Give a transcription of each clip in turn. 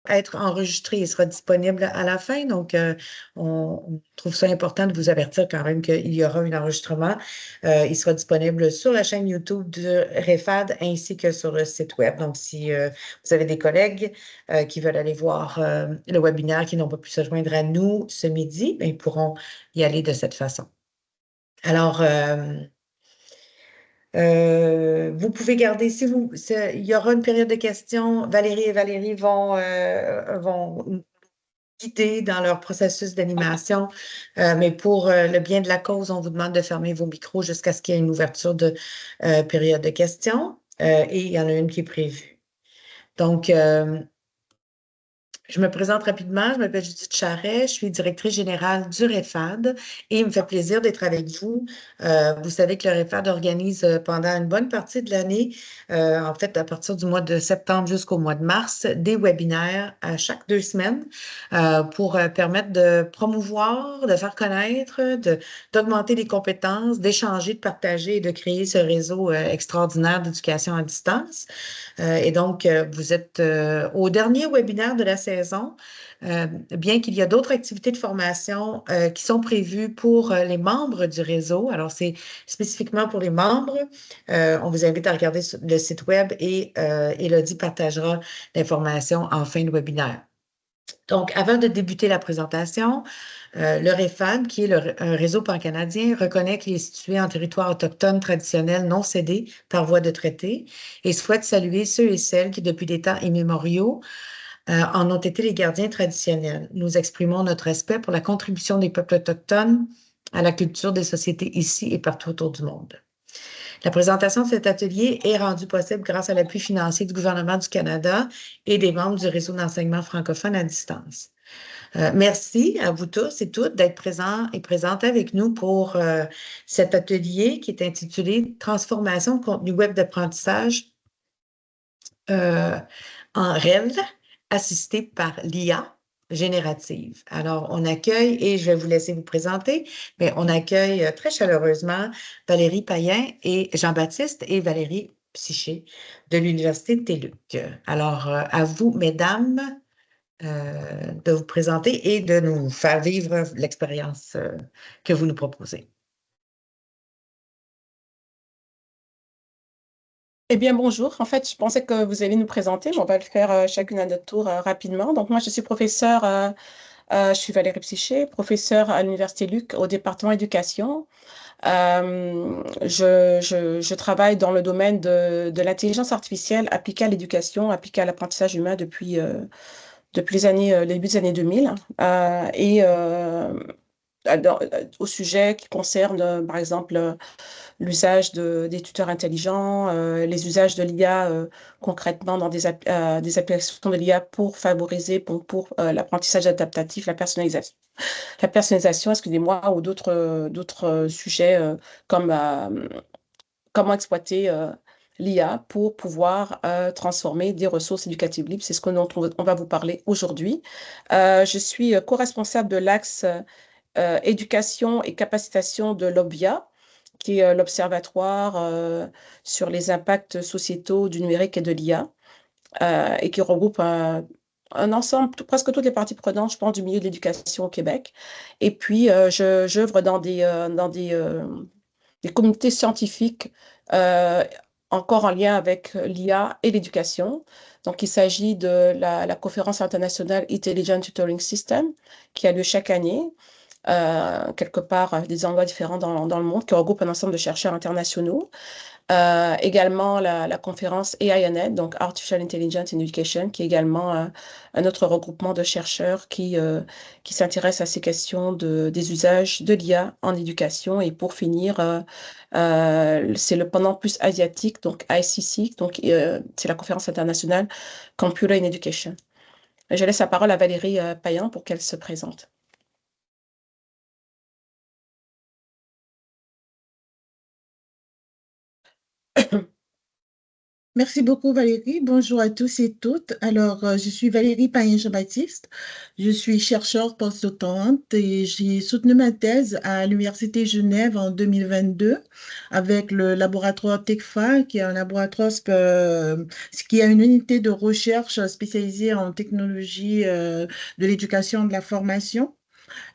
être enregistré. Il sera disponible à la fin. Donc, on trouve ça important de vous avertir quand même qu'il y aura un enregistrement. Il sera disponible sur la chaîne YouTube du REFAD ainsi que sur le site web. Donc, si vous avez des collègues qui veulent aller voir le webinaire, qui n'ont pas pu se joindre à nous ce midi, bien, ils pourront y aller de cette façon. Alors, vous pouvez garder, il y aura une période de questions. Valérie et Valérie vont guider dans leur processus d'animation, mais pour le bien de la cause, on vous demande de fermer vos micros jusqu'à ce qu'il y ait une ouverture de période de questions, et il y en a une qui est prévue. Donc, je me présente rapidement. Je m'appelle Judith Charret. Je suis directrice générale du REFAD et il me fait plaisir d'être avec vous. Vous savez que le REFAD organise pendant une bonne partie de l'année, en fait, à partir du mois de septembre jusqu'au mois de mars, des webinaires à chaque 2 semaines pour permettre de promouvoir, de faire connaître, d'augmenter les compétences, d'échanger, de partager et de créer ce réseau extraordinaire d'éducation à distance. Et donc, vous êtes au dernier webinaire de la saison, bien qu'il y a d'autres activités de formation qui sont prévues pour les membres du réseau. Alors, c'est spécifiquement pour les membres. On vous invite à regarder le site web et Élodie partagera l'information en fin de webinaire. Donc, avant de débuter la présentation, le REFAD, qui est un réseau pan-canadien, reconnaît qu'il est situé en territoire autochtone traditionnel non cédé par voie de traité et souhaite saluer ceux et celles qui, depuis des temps immémoriaux, en ont été les gardiens traditionnels. Nous exprimons notre respect pour la contribution des peuples autochtones à la culture des sociétés ici et partout autour du monde. La présentation de cet atelier est rendue possible grâce à l'appui financier du gouvernement du Canada et des membres du réseau d'enseignement francophone à distance. Merci à vous tous et toutes d'être présents et présentes avec nous pour cet atelier qui est intitulé Transformation de contenu web d'apprentissage euh, en REV, assisté par l'IA générative. Alors, on accueille, et je vais vous laisser vous présenter, mais on accueille très chaleureusement Valérie Payen et Jean-Baptiste et Valérie Psyché de l'Université de TÉLUQ. Alors, à vous, mesdames, de vous présenter et de nous faire vivre l'expérience que vous nous proposez. Eh bien, bonjour. En fait, je pensais que vous alliez nous présenter, mais on va le faire chacune à notre tour rapidement. Donc, moi, je suis professeure, je suis Valérie Psyché, professeure à l'Université Luc au département éducation. Je travaille dans le domaine de l'intelligence artificielle appliquée à l'éducation, appliquée à l'apprentissage humain depuis les début des années 2000. Au sujet qui concerne, par exemple, l'usage des tuteurs intelligents, les usages de l'IA concrètement dans des applications de l'IA pour favoriser pour l'apprentissage adaptatif, la personnalisation. La personnalisation, excusez-moi, ou d'autres sujets comme comment exploiter l'IA pour pouvoir transformer des ressources éducatives libres. C'est ce dont on va vous parler aujourd'hui. Je suis co-responsable de l'axe éducation et capacitation de l'OBVIA, qui est l'Observatoire sur les impacts sociétaux du numérique et de l'IA, et qui regroupe un ensemble, presque toutes les parties prenantes, je pense, du milieu de l'éducation au Québec. Et puis, j'œuvre des communautés scientifiques, euh, encore en lien avec l'IA et l'éducation. Donc, il s'agit de la conférence internationale Intelligent Tutoring System, qui a lieu chaque année quelque part des endroits différents dans le monde, qui regroupe un ensemble de chercheurs internationaux. Également la conférence AINet, donc Artificial Intelligence in Education, qui est également un autre regroupement de chercheurs qui s'intéressent à ces questions des usages de l'IA en éducation. Et pour finir, c'est le pendant plus asiatique, donc ICC, donc c'est la conférence internationale Computer in Education. Je laisse la parole à Valérie Payan pour qu'elle se présente. Merci beaucoup Valérie. Bonjour à tous et toutes. Alors, je suis Valérie Payen-Jean-Baptiste. Je suis chercheur postdoctorante et j'ai soutenu ma thèse à l'Université Genève en 2022 avec le laboratoire TECFA, qui est un laboratoire qui a une unité de recherche spécialisée en technologie de l'éducation et de la formation.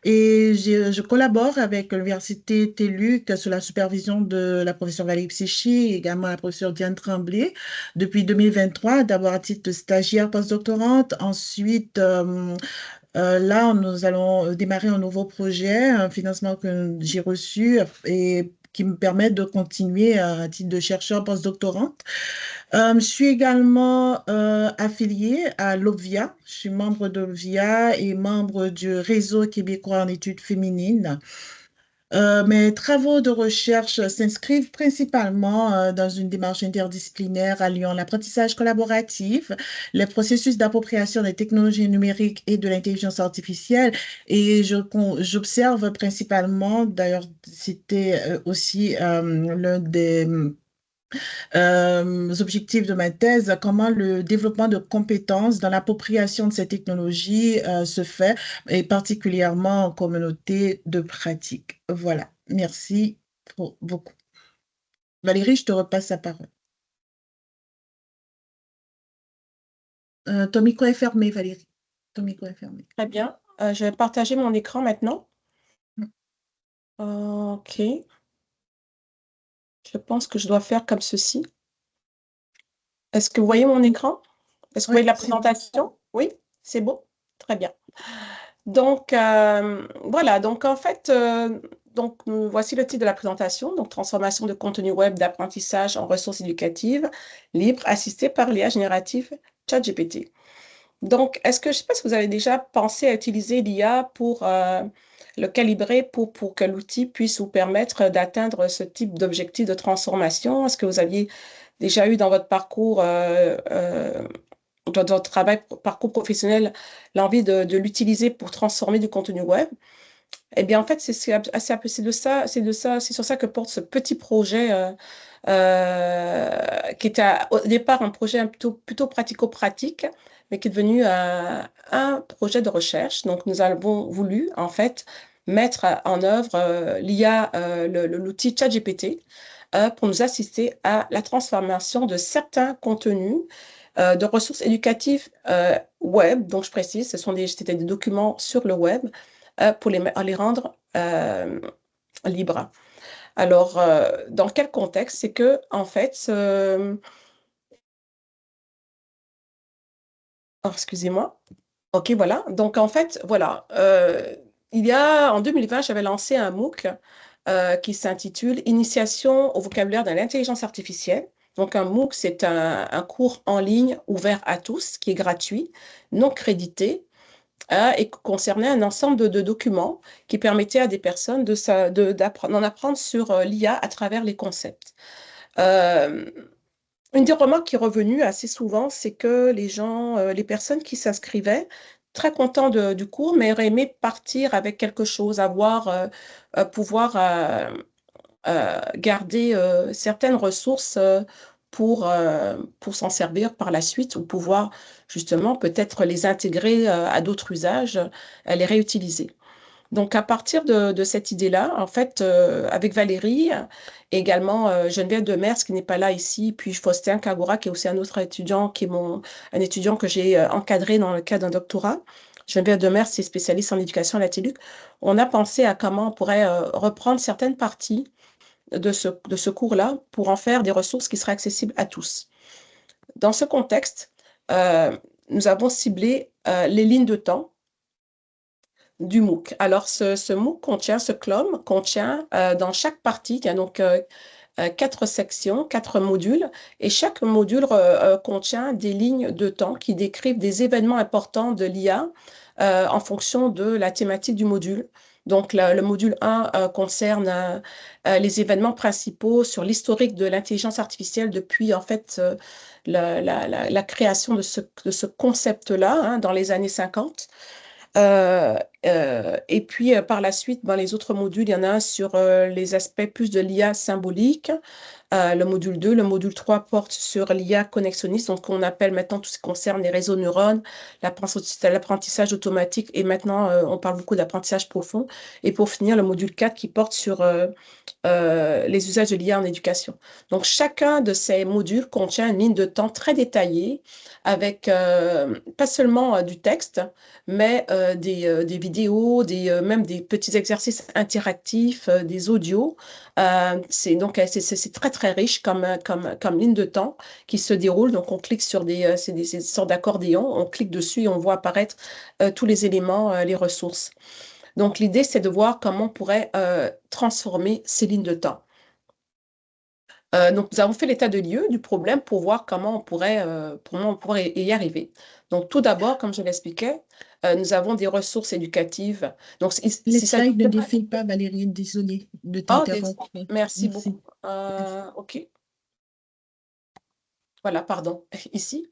Et je collabore avec l'Université TELUC sous la supervision de la professeure Valérie Psychi et également la professeure Diane Tremblay depuis 2023, d'abord à titre de stagiaire postdoctorante. Ensuite, là, nous allons démarrer un nouveau projet, un financement que j'ai reçu et qui me permet de continuer à titre de chercheur postdoctorante. Je suis également affiliée à l'OVIA. Je suis membre de l'OVIA et membre du réseau québécois en études féminines. Mes travaux de recherche s'inscrivent principalement dans une démarche interdisciplinaire alliant l'apprentissage collaboratif, les processus d'appropriation des technologies numériques et de l'intelligence artificielle. Et j'observe principalement, d'ailleurs, c'était aussi l'un des objectifs de ma thèse, comment le développement de compétences dans l'appropriation de ces technologies se fait, et particulièrement en communauté de pratique. Voilà, merci pour beaucoup. Valérie, je te repasse la parole. Ton micro est fermé, Valérie. Ton micro est fermé. Très bien. Je vais partager mon écran maintenant. Mm. OK. Je pense que je dois faire comme ceci. Est-ce que vous voyez mon écran? Est-ce que vous Oui, voyez la c'est bon. présentation? Oui, c'est beau? Très bien. Donc, voilà. Donc, en fait, voici le titre de la présentation. Donc, transformation de contenu web d'apprentissage en ressources éducatives libres assistées par l'IA générative ChatGPT. Donc, je ne sais pas si vous avez déjà pensé à utiliser l'IA pour le calibrer pour que l'outil puisse vous permettre d'atteindre ce type d'objectif de transformation. Est-ce que vous aviez déjà eu dans votre parcours, dans votre parcours professionnel, l'envie de l'utiliser pour transformer du contenu web? Eh bien, en fait, c'est sur ça que porte ce petit projet qui était au départ un projet plutôt pratico-pratique, mais qui est devenu un projet de recherche. Donc, nous avons voulu, en fait, mettre en œuvre l'IA, l'outil ChatGPT, pour nous assister à la transformation de certains contenus de ressources éducatives web. Donc, je précise, c'était des documents sur le web pour les rendre libres. Alors, dans quel contexte? C'est que, en fait, oh, excusez-moi. OK, voilà. Donc, en fait, voilà. En 2020, j'avais lancé un MOOC qui s'intitule Initiation au vocabulaire de l'intelligence artificielle. Donc, un MOOC, c'est un cours en ligne ouvert à tous, qui est gratuit, non crédité, et concernait un ensemble de documents qui permettaient à des personnes d'en apprendre sur l'IA à travers les concepts. Euh, une des remarques qui est revenue assez souvent, c'est que les personnes qui s'inscrivaient, très contents du cours, mais auraient aimé partir avec quelque chose, pouvoir garder certaines ressources pour s'en servir par la suite ou pouvoir justement peut-être les intégrer à d'autres usages, les réutiliser. Donc, à partir de cette idée-là, en fait, avec Valérie, et également Geneviève Demers, qui n'est pas là ici, puis Faustin Kagura, qui est aussi un autre étudiant, un étudiant que j'ai encadré dans le cadre d'un doctorat. Geneviève Demers, c'est spécialiste en éducation à la TELUC. On a pensé à comment on pourrait reprendre certaines parties de ce cours-là pour en faire des ressources qui seraient accessibles à tous. Dans ce contexte, nous avons ciblé les lignes de temps du MOOC. Alors, ce MOOC ce CLOM contient dans chaque partie, il y a donc 4 sections, 4 modules, et chaque module contient des lignes de temps qui décrivent des événements importants de l'IA en fonction de la thématique du module. Donc, le module 1 concerne les événements principaux sur l'historique de l'intelligence artificielle depuis, en fait, la création de ce concept-là dans les années 50. Et puis, par la suite, dans les autres modules, il y en a un sur les aspects plus de l'IA symbolique, le module 2. Le module 3 porte sur l'IA connexionniste, donc on appelle maintenant tout ce qui concerne les réseaux neurones, l'apprentissage automatique, et maintenant on parle beaucoup d'apprentissage profond. Et pour finir, le module 4 qui porte sur les usages de l'IA en éducation. Donc chacun de ces modules contient une ligne de temps très détaillée avec pas seulement du texte, mais des vidéos, même des petits exercices interactifs, des audios. C'est très, très riche comme ligne de temps qui se déroule. Donc, on clique sur ces sortes d'accordéons, on clique dessus et on voit apparaître tous les éléments, les ressources. Donc, l'idée, c'est de voir comment on pourrait transformer ces lignes de temps. Donc, nous avons fait l'état de lieu du problème pour voir comment on pourrait y arriver. Donc, tout d'abord, comme je l'expliquais, nous avons des ressources éducatives. Donc, Les si ça... slides ne défilent pas, Valérie, désolée de t'interrompre. Merci Merci. beaucoup. OK. Voilà, pardon, ici.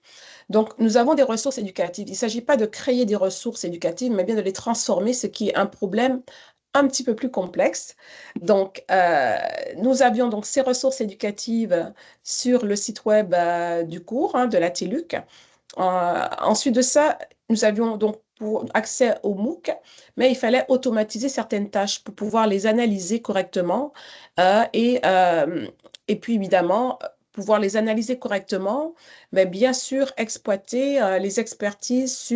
Donc, nous avons des ressources éducatives. Il ne s'agit pas de créer des ressources éducatives, mais bien de les transformer, ce qui est un problème un petit peu plus complexe. Donc, nous avions donc ces ressources éducatives sur le site web du cours de la TELUC. Ensuite de ça, nous avions donc pour accès au MOOC, mais il fallait automatiser certaines tâches pour pouvoir les analyser correctement et puis évidemment pouvoir les analyser correctement, mais bien sûr exploiter les expertises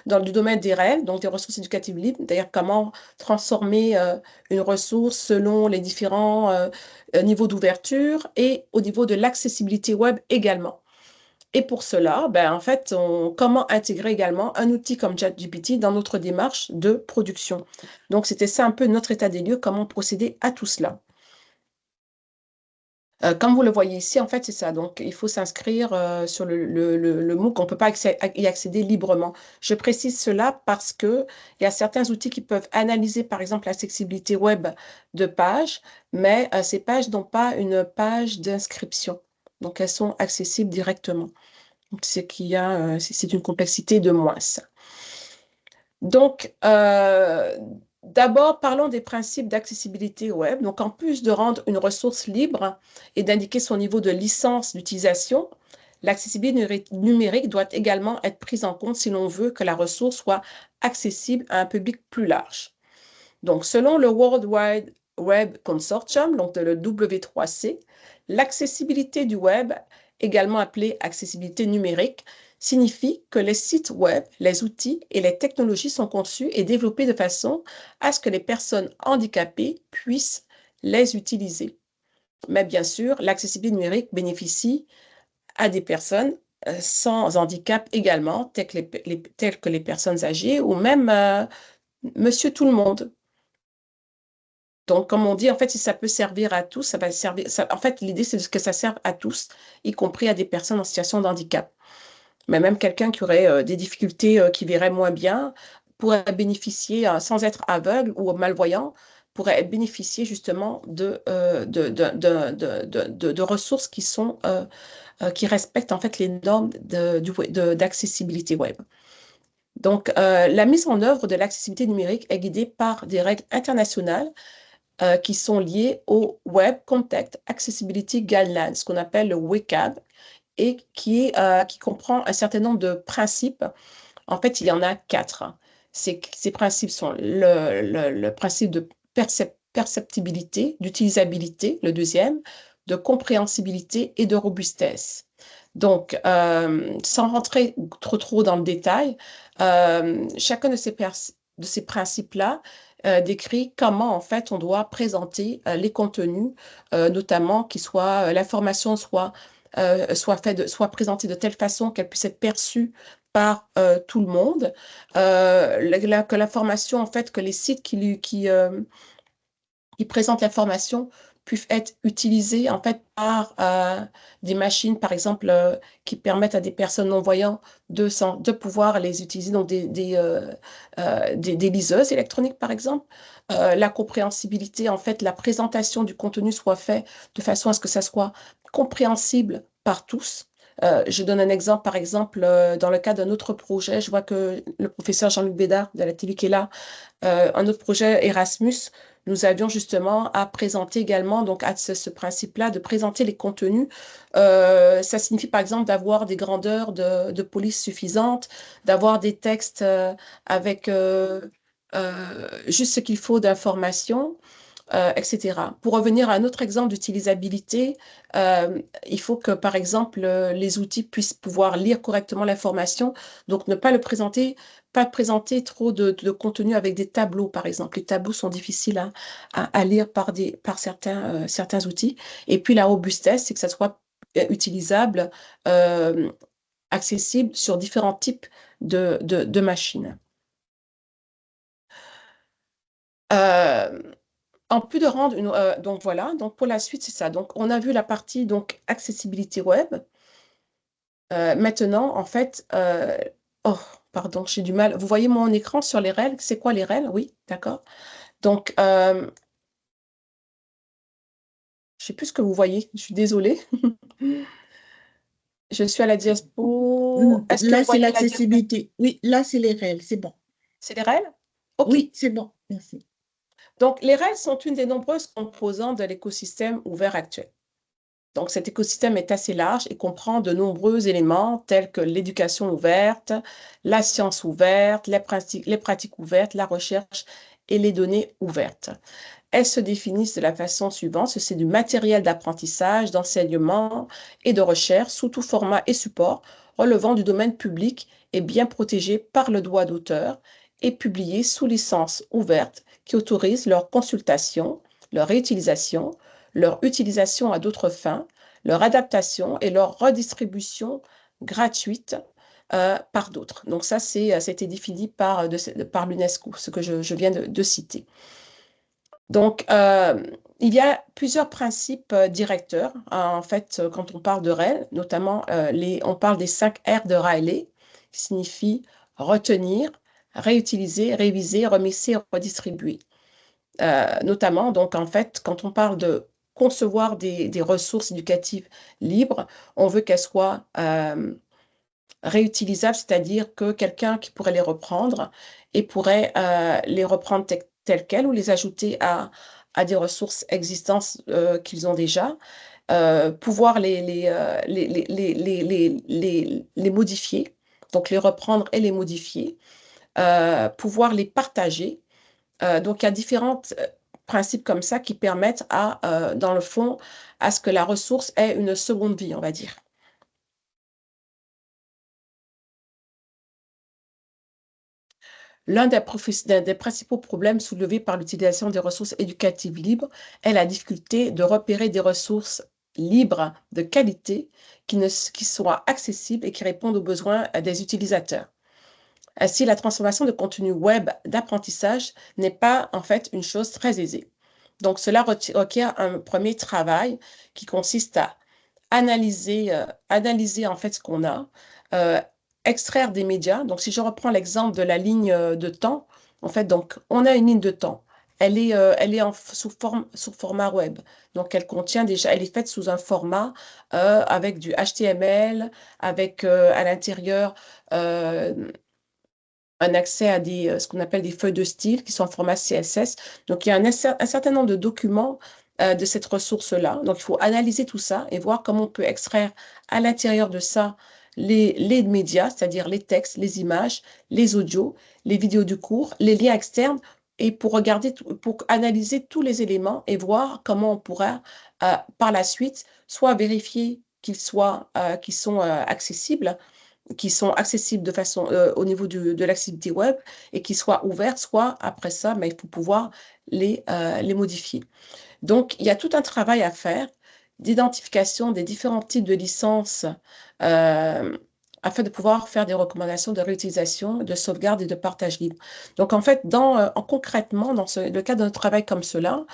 dans le domaine des règles, donc des ressources éducatives libres, d'ailleurs comment transformer une ressource selon les différents niveaux d'ouverture et au niveau de l'accessibilité web également. Et pour cela, en fait, comment intégrer également un outil comme ChatGPT dans notre démarche de production. Donc, c'était ça un peu notre état des lieux, comment procéder à tout cela. Comme vous le voyez ici, en fait, c'est ça. Donc, il faut s'inscrire sur le MOOC. On ne peut pas y accéder librement. Je précise cela parce qu'il y a certains outils qui peuvent analyser, par exemple, l'accessibilité web de pages, mais ces pages n'ont pas une page d'inscription. Donc, elles sont accessibles directement. C'est une complexité de moins. Donc, d'abord, parlons des principes d'accessibilité web. Donc, en plus de rendre une ressource libre et d'indiquer son niveau de licence d'utilisation, l'accessibilité numérique doit également être prise en compte si l'on veut que la ressource soit accessible à un public plus large. Donc, selon le World Wide Web Consortium, donc le W3C, l'accessibilité du web, également appelée accessibilité numérique, signifie que les sites web, les outils et les technologies sont conçus et développés de façon à ce que les personnes handicapées puissent les utiliser. Mais bien sûr, l'accessibilité numérique bénéficie à des personnes sans handicap également, telles que les personnes âgées ou même monsieur tout le monde. Donc, comme on dit, en fait, si ça peut servir à tous, ça va servir. En fait, l'idée, c'est que ça serve à tous, y compris à des personnes en situation de handicap. Mais même quelqu'un qui aurait des difficultés, qui verrait moins bien, pourrait bénéficier, sans être aveugle ou malvoyant, pourrait bénéficier justement de ressources qui respectent en fait les normes d'accessibilité web. Donc, la mise en œuvre de l'accessibilité numérique est guidée par des règles internationales qui sont liées au Web Content Accessibility Guidelines, ce qu'on appelle le WCAG, et qui comprend un certain nombre de principes. En fait, il y en a 4. Ces principes sont le principe de perceptibilité, d'utilisabilité, le deuxième, de compréhensibilité et de robustesse. Donc, sans rentrer trop dans le détail, chacun de ces principes-là décrit comment, en fait, on doit présenter les contenus, notamment l'information soit présentée de telle façon qu'elle puisse être perçue par tout le monde, que l'information, en fait, que les sites qui présentent l'information puissent être utilisés en fait par des machines, par exemple, qui permettent à des personnes non-voyantes de pouvoir les utiliser, donc des liseuses électroniques, par exemple. La compréhensibilité, en fait, la présentation du contenu soit faite de façon à ce que ça soit compréhensible par tous. Je donne un exemple, par exemple, dans le cadre d'un autre projet, je vois que le professeur Jean-Luc Bédard de la télé qui est là, un autre projet Erasmus, nous avions justement à présenter également, donc à ce principe-là, de présenter les contenus. Ça signifie par exemple d'avoir des grandeurs de police suffisantes, d'avoir des textes avec juste ce qu'il faut d'informations, etc. Pour revenir à un autre exemple d'utilisabilité, il faut que, par exemple, les outils puissent pouvoir lire correctement l'information, donc ne pas le présenter, pas présenter trop de contenu avec des tableaux, par exemple. Les tableaux sont difficiles à lire par certains outils. Et puis la robustesse, c'est que ça soit utilisable, euh, accessible sur différents types de machines. Euh, En plus de rendre donc voilà, donc pour la suite, c'est ça. Donc on a vu la partie donc accessibilité web. Maintenant, en fait, oh, pardon, j'ai du mal. Vous voyez mon écran sur les règles? C'est quoi les règles? Oui, d'accord. Donc, je sais plus ce que vous voyez. Je suis désolée. Je suis à la diapo. Est-ce que Là, vous c'est voyez la diapo? l'accessibilité. Oui, là, c'est les règles. C'est bon. C'est les règles? OK. Oui, c'est bon. Merci. Donc, les règles sont une des nombreuses composantes de l'écosystème ouvert actuel. Donc, cet écosystème est assez large et comprend de nombreux éléments tels que l'éducation ouverte, la science ouverte, les pratiques ouvertes, la recherche et les données ouvertes. Elles se définissent de la façon suivante: c'est du matériel d'apprentissage, d'enseignement et de recherche sous tout format et support, relevant du domaine public et bien protégé par le droit d'auteur et publié sous licence ouverte qui autorise leur consultation, leur réutilisation, leur utilisation à d'autres fins, leur adaptation et leur redistribution gratuite par d'autres. Donc ça, c'était défini par l'UNESCO, ce que je viens de citer. Donc, il y a plusieurs principes directeurs, en fait, quand on parle de REL, notamment, on parle des 5 R de Riley, qui signifient retenir, réutiliser, réviser, remixer, redistribuer. Notamment, donc, en fait, quand on parle de concevoir des ressources éducatives libres, on veut qu'elles soient réutilisables, c'est-à-dire que quelqu'un qui pourrait les reprendre et pourrait les reprendre telles quelles ou les ajouter à des ressources existantes qu'ils ont déjà, pouvoir les modifier, donc les reprendre et les modifier, pouvoir les partager. Donc, il y a différents principes comme ça qui permettent dans le fond, à ce que la ressource ait une seconde vie, on va dire. L'un des principaux problèmes soulevés par l'utilisation des ressources éducatives libres est la difficulté de repérer des ressources libres de qualité qui soient accessibles et qui répondent aux besoins des utilisateurs. Ainsi, la transformation de contenu web d'apprentissage n'est pas en fait une chose très aisée. Donc, cela requiert un premier travail qui consiste à analyser en fait ce qu'on a, euh, extraire des médias. Donc, si je reprends l'exemple de la ligne de temps, en fait, donc, on a une ligne de temps. Elle est sous format web. Donc, elle contient déjà, elle est faite sous un format avec du HTML, avec à l'intérieur un accès à ce qu'on appelle des feuilles de style qui sont en format CSS. Donc, il y a un certain nombre de documents de cette ressource-là. Donc, il faut analyser tout ça et voir comment on peut extraire à l'intérieur de ça les médias, c'est-à-dire les textes, les images, les audios, les vidéos du cours, les liens externes, et pour analyser tous les éléments et voir comment on pourra par la suite soit vérifier qu'ils sont accessibles, qui sont accessibles de façon au niveau de l'activité web et qui soient ouvertes, soit après ça, mais il faut pouvoir les modifier. Donc, il y a tout un travail à faire d'identification des différents types de licences euh, afin de pouvoir faire des recommandations de réutilisation, de sauvegarde et de partage libre. Donc, en fait, concrètement, dans le cadre d'un travail comme cela,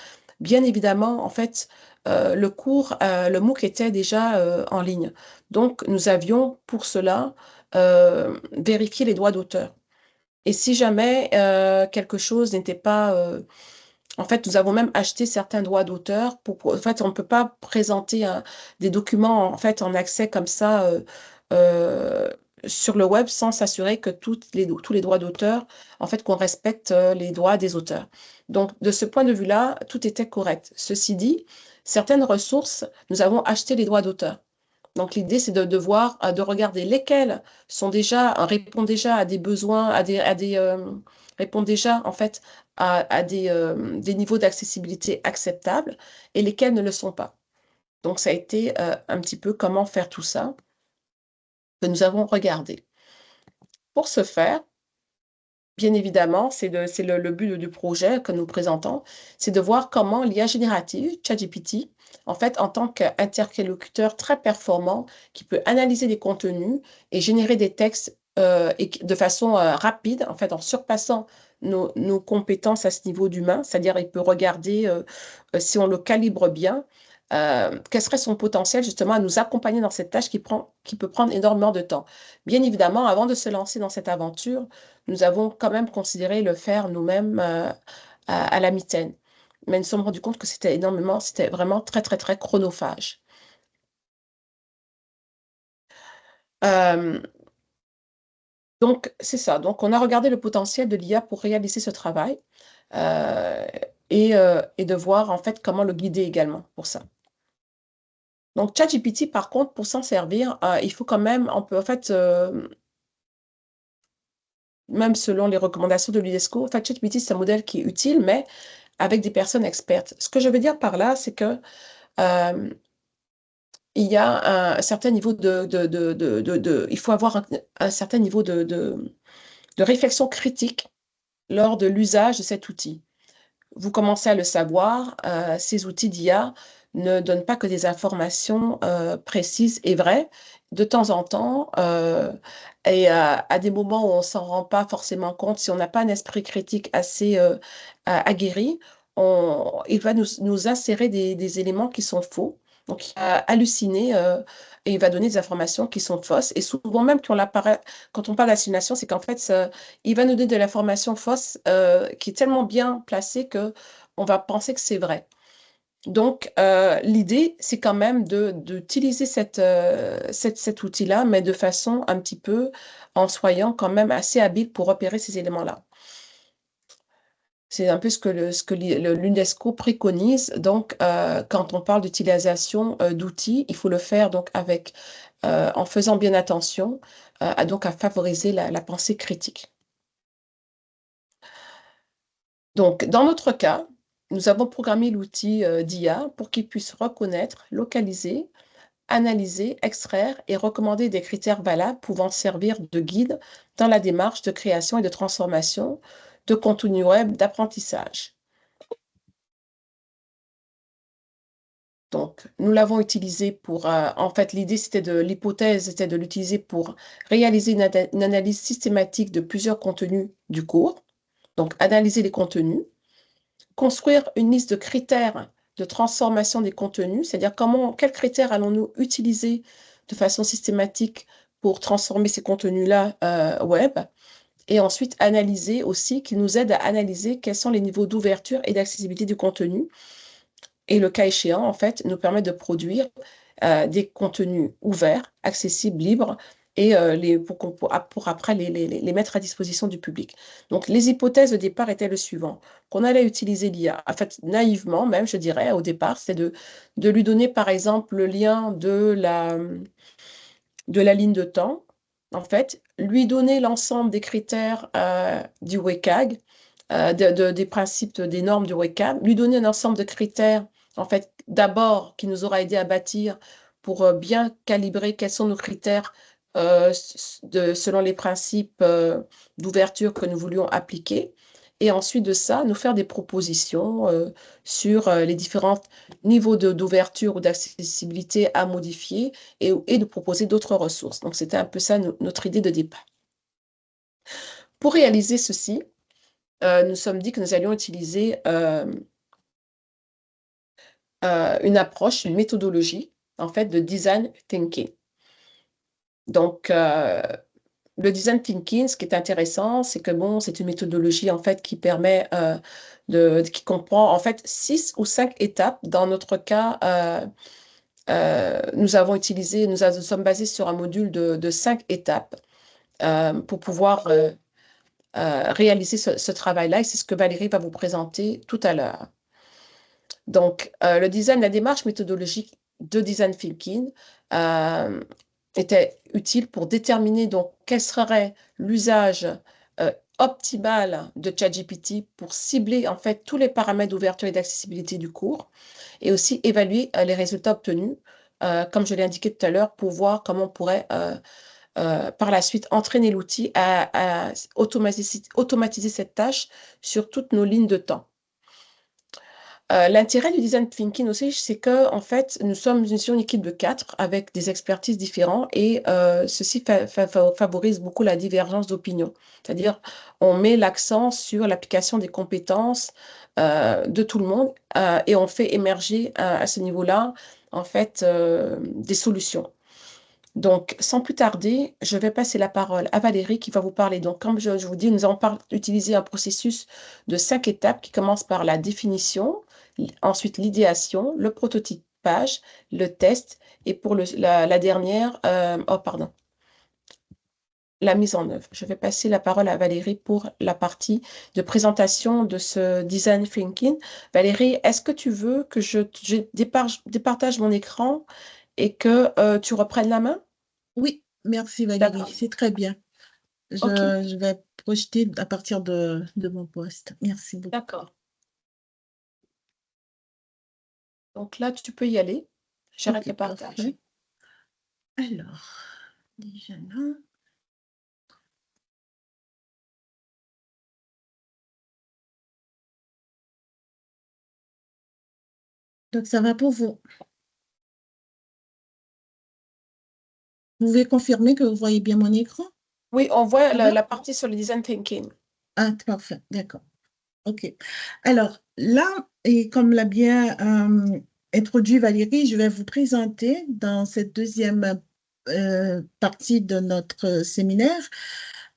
bien évidemment, en fait, le MOOC était déjà en ligne. Donc, nous avions pour cela vérifié les droits d'auteur. Et si jamais quelque chose n'était pas en fait, nous avons même acheté certains droits d'auteur en fait, on ne peut pas présenter des documents en fait en accès comme ça sur le web sans s'assurer que tous les droits d'auteur, en fait, qu'on respecte les droits des auteurs. Donc, de ce point de vue-là, tout était correct. Ceci dit, certaines ressources, nous avons acheté les droits d'auteur. Donc, l'idée, c'est de voir, de regarder lesquels répondent déjà à des besoins, répondent déjà, en fait, à des niveaux d'accessibilité acceptables et lesquels ne le sont pas. Donc, ça a été un petit peu comment faire tout ça que nous avons regardé. Pour ce faire, bien évidemment, c'est le but du projet que nous présentons, c'est de voir comment l'IA générative, ChatGPT, en fait, en tant qu'interlocuteur très performant, qui peut analyser des contenus et générer des textes de façon rapide, en fait, en surpassant nos compétences à ce niveau d'humain, c'est-à-dire il peut regarder si on le calibre bien, quel serait son potentiel justement à nous accompagner dans cette tâche qui peut prendre énormément de temps. Bien évidemment, avant de se lancer dans cette aventure, nous avons quand même considéré le faire nous-mêmes à la mitaine. Mais nous nous sommes rendus compte que c'était vraiment très, très, très chronophage. Euh, donc, c'est ça. Donc, on a regardé le potentiel de l'IA pour réaliser ce travail euh, et de voir en fait comment le guider également pour ça. Donc, ChatGPT, par contre, pour s'en servir, il faut quand même, on peut en fait, même selon les recommandations de l'UNESCO, en fait, ChatGPT, c'est un modèle qui est utile, mais avec des personnes expertes. Ce que je veux dire par là, c'est que il y a un certain niveau il faut avoir un certain niveau de réflexion critique lors de l'usage de cet outil. Vous commencez à le savoir, ces outils d'IA ne donnent pas que des informations précises et vraies. De temps en temps, et à des moments où on ne s'en rend pas forcément compte, si on n'a pas un esprit critique assez aguerri, il va nous insérer des éléments qui sont faux. Donc, il va halluciner et il va donner des informations qui sont fausses. Et souvent même, quand on parle d'hallucination, c'est qu'en fait, il va nous donner de l'information fausse qui est tellement bien placée qu'on va penser que c'est vrai. Donc, l'idée, c'est quand même d'utiliser cet outil-là, mais de façon un petit peu en soyant quand même assez habile pour repérer ces éléments-là. C'est un peu ce que l'UNESCO préconise. Donc, quand on parle d'utilisation d'outils, il faut le faire donc en faisant bien attention donc à favoriser la pensée critique. Donc, dans notre cas, nous avons programmé l'outil d'IA pour qu'il puisse reconnaître, localiser, analyser, extraire et recommander des critères valables pouvant servir de guide dans la démarche de création et de transformation de contenu web d'apprentissage. Donc, nous l'avons utilisé pour, en fait, l'hypothèse était de l'utiliser pour réaliser une analyse systématique de plusieurs contenus du cours. Donc, analyser les contenus, construire une liste de critères de transformation des contenus, c'est-à-dire quels critères allons-nous utiliser de façon systématique pour transformer ces contenus-là web, et ensuite analyser aussi, qui nous aide à analyser quels sont les niveaux d'ouverture et d'accessibilité du contenu, et le cas échéant, en fait, nous permet de produire des contenus ouverts, accessibles, libres, et pour après les mettre à disposition du public. Donc, les hypothèses de départ étaient le suivant, qu'on allait utiliser l'IA, en fait, naïvement même, je dirais, au départ, c'est de lui donner, par exemple, le lien de la ligne de temps, en fait, lui donner l'ensemble des critères du WCAG, des principes, des normes du WCAG, lui donner un ensemble de critères, en fait, d'abord, qui nous aura aidé à bâtir pour bien calibrer quels sont nos critères selon les principes d'ouverture que nous voulions appliquer. Et ensuite de ça, nous faire des propositions sur les différents niveaux d'ouverture ou d'accessibilité à modifier et de proposer d'autres ressources. Donc, c'était un peu ça notre idée de départ. Pour réaliser ceci, nous sommes dit que nous allions utiliser une approche, une méthodologie, en fait, de design thinking. Donc, le design thinking, ce qui est intéressant, c'est que bon, c'est une méthodologie, en fait, qui permet qui comprend, en fait, 6 ou 5 étapes. Dans notre cas, nous sommes basés sur un module de 5 étapes. pour pouvoir réaliser ce travail-là. Et c'est ce que Valérie va vous présenter tout à l'heure. Donc, le design, la démarche méthodologique de design thinking était utile pour déterminer donc quel serait l'usage optimal de ChatGPT pour cibler en fait tous les paramètres d'ouverture et d'accessibilité du cours et aussi évaluer les résultats obtenus, comme je l'ai indiqué tout à l'heure, pour voir comment on pourrait par la suite entraîner l'outil à automatiser cette tâche sur toutes nos lignes de temps. L'intérêt du design thinking aussi, c'est que en fait, nous sommes une équipe de 4 avec des expertises différentes et ceci favorise beaucoup la divergence d'opinion. C'est-à-dire, on met l'accent sur l'application des compétences de tout le monde et on fait émerger à ce niveau-là, en fait, des solutions. Donc, sans plus tarder, je vais passer la parole à Valérie qui va vous parler. Donc, comme je vous dis, nous allons utiliser un processus de 5 étapes qui commence par la définition, ensuite l'idéation, le prototypage, le test et pour la dernière, la mise en œuvre. Je vais passer la parole à Valérie pour la partie de présentation de ce design thinking. Valérie, est-ce que tu veux que je départage mon écran et que tu reprennes la main? Oui, merci Valérie, D'accord. c'est très bien. Ok, Je vais projeter à partir de mon poste. Merci beaucoup. d'accord. Donc là, tu peux y aller. J'arrête Ok, le partage. parfait. Alors, déjà là. Donc, ça va pour vous. Vous pouvez confirmer que vous voyez bien mon écran? Oui, on voit Ça va? la partie sur le design thinking. Ah, parfait, d'accord. OK. Alors là, et comme l'a bien introduit Valérie, je vais vous présenter dans cette deuxième partie de notre séminaire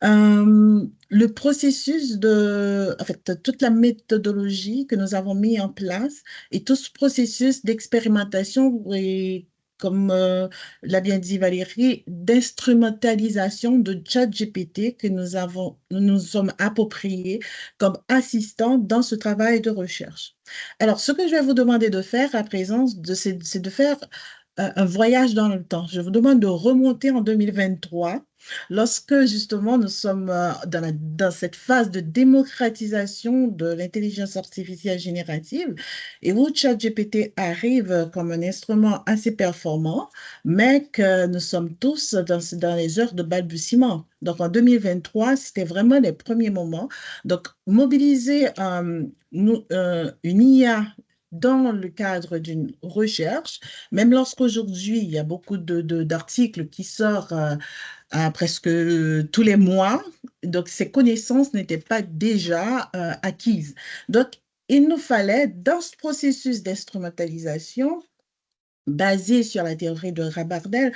le processus en fait, toute la méthodologie que nous avons mis en place et tout ce processus d'expérimentation et comme l'a bien dit Valérie, d'instrumentalisation de ChatGPT que nous nous sommes appropriés comme assistant dans ce travail de recherche. Alors, ce que je vais vous demander de faire à présent, c'est de faire un voyage dans le temps. Je vous demande de remonter en 2023 lorsque justement nous sommes dans cette phase de démocratisation de l'intelligence artificielle générative et où ChatGPT arrive comme un instrument assez performant, mais que nous sommes tous dans les heures de balbutiement. Donc en 2023, c'était vraiment les premiers moments. Donc mobiliser une IA dans le cadre d'une recherche, même lorsqu'aujourd'hui, il y a beaucoup d'articles qui sortent presque tous les mois. Donc, ces connaissances n'étaient pas déjà acquises. Donc, il nous fallait, dans ce processus d'instrumentalisation, basé sur la théorie de Rabardel,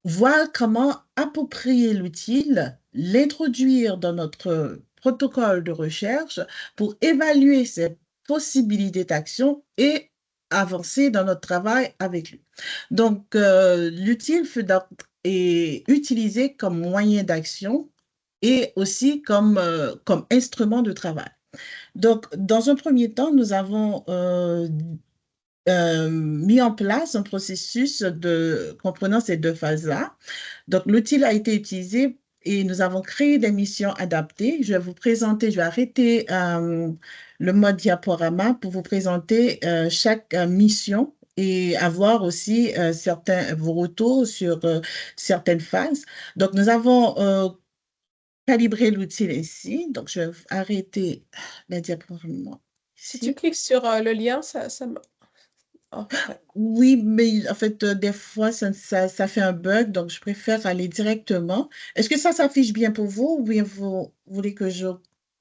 voir comment approprier l'utile, l'introduire dans notre protocole de recherche pour évaluer ses possibilités d'action et avancer dans notre travail avec lui. Donc, l'utile est utilisé comme moyen d'action et aussi comme instrument de travail. Donc, dans un premier temps, nous avons mis en place un processus comprenant ces deux phases-là. Donc, l'outil a été utilisé et nous avons créé des missions adaptées. Je vais vous présenter, je vais arrêter le mode diaporama pour vous présenter chaque mission et avoir aussi vos retours sur certaines phases. Donc, nous avons calibré l'outil ici. Donc, je vais arrêter le diaporama Si tu ici. cliques sur le lien, oh, ouais. Oui, mais en fait, des fois, ça fait un bug, donc je préfère aller directement. Est-ce que ça s'affiche bien pour vous ou bien vous voulez que je...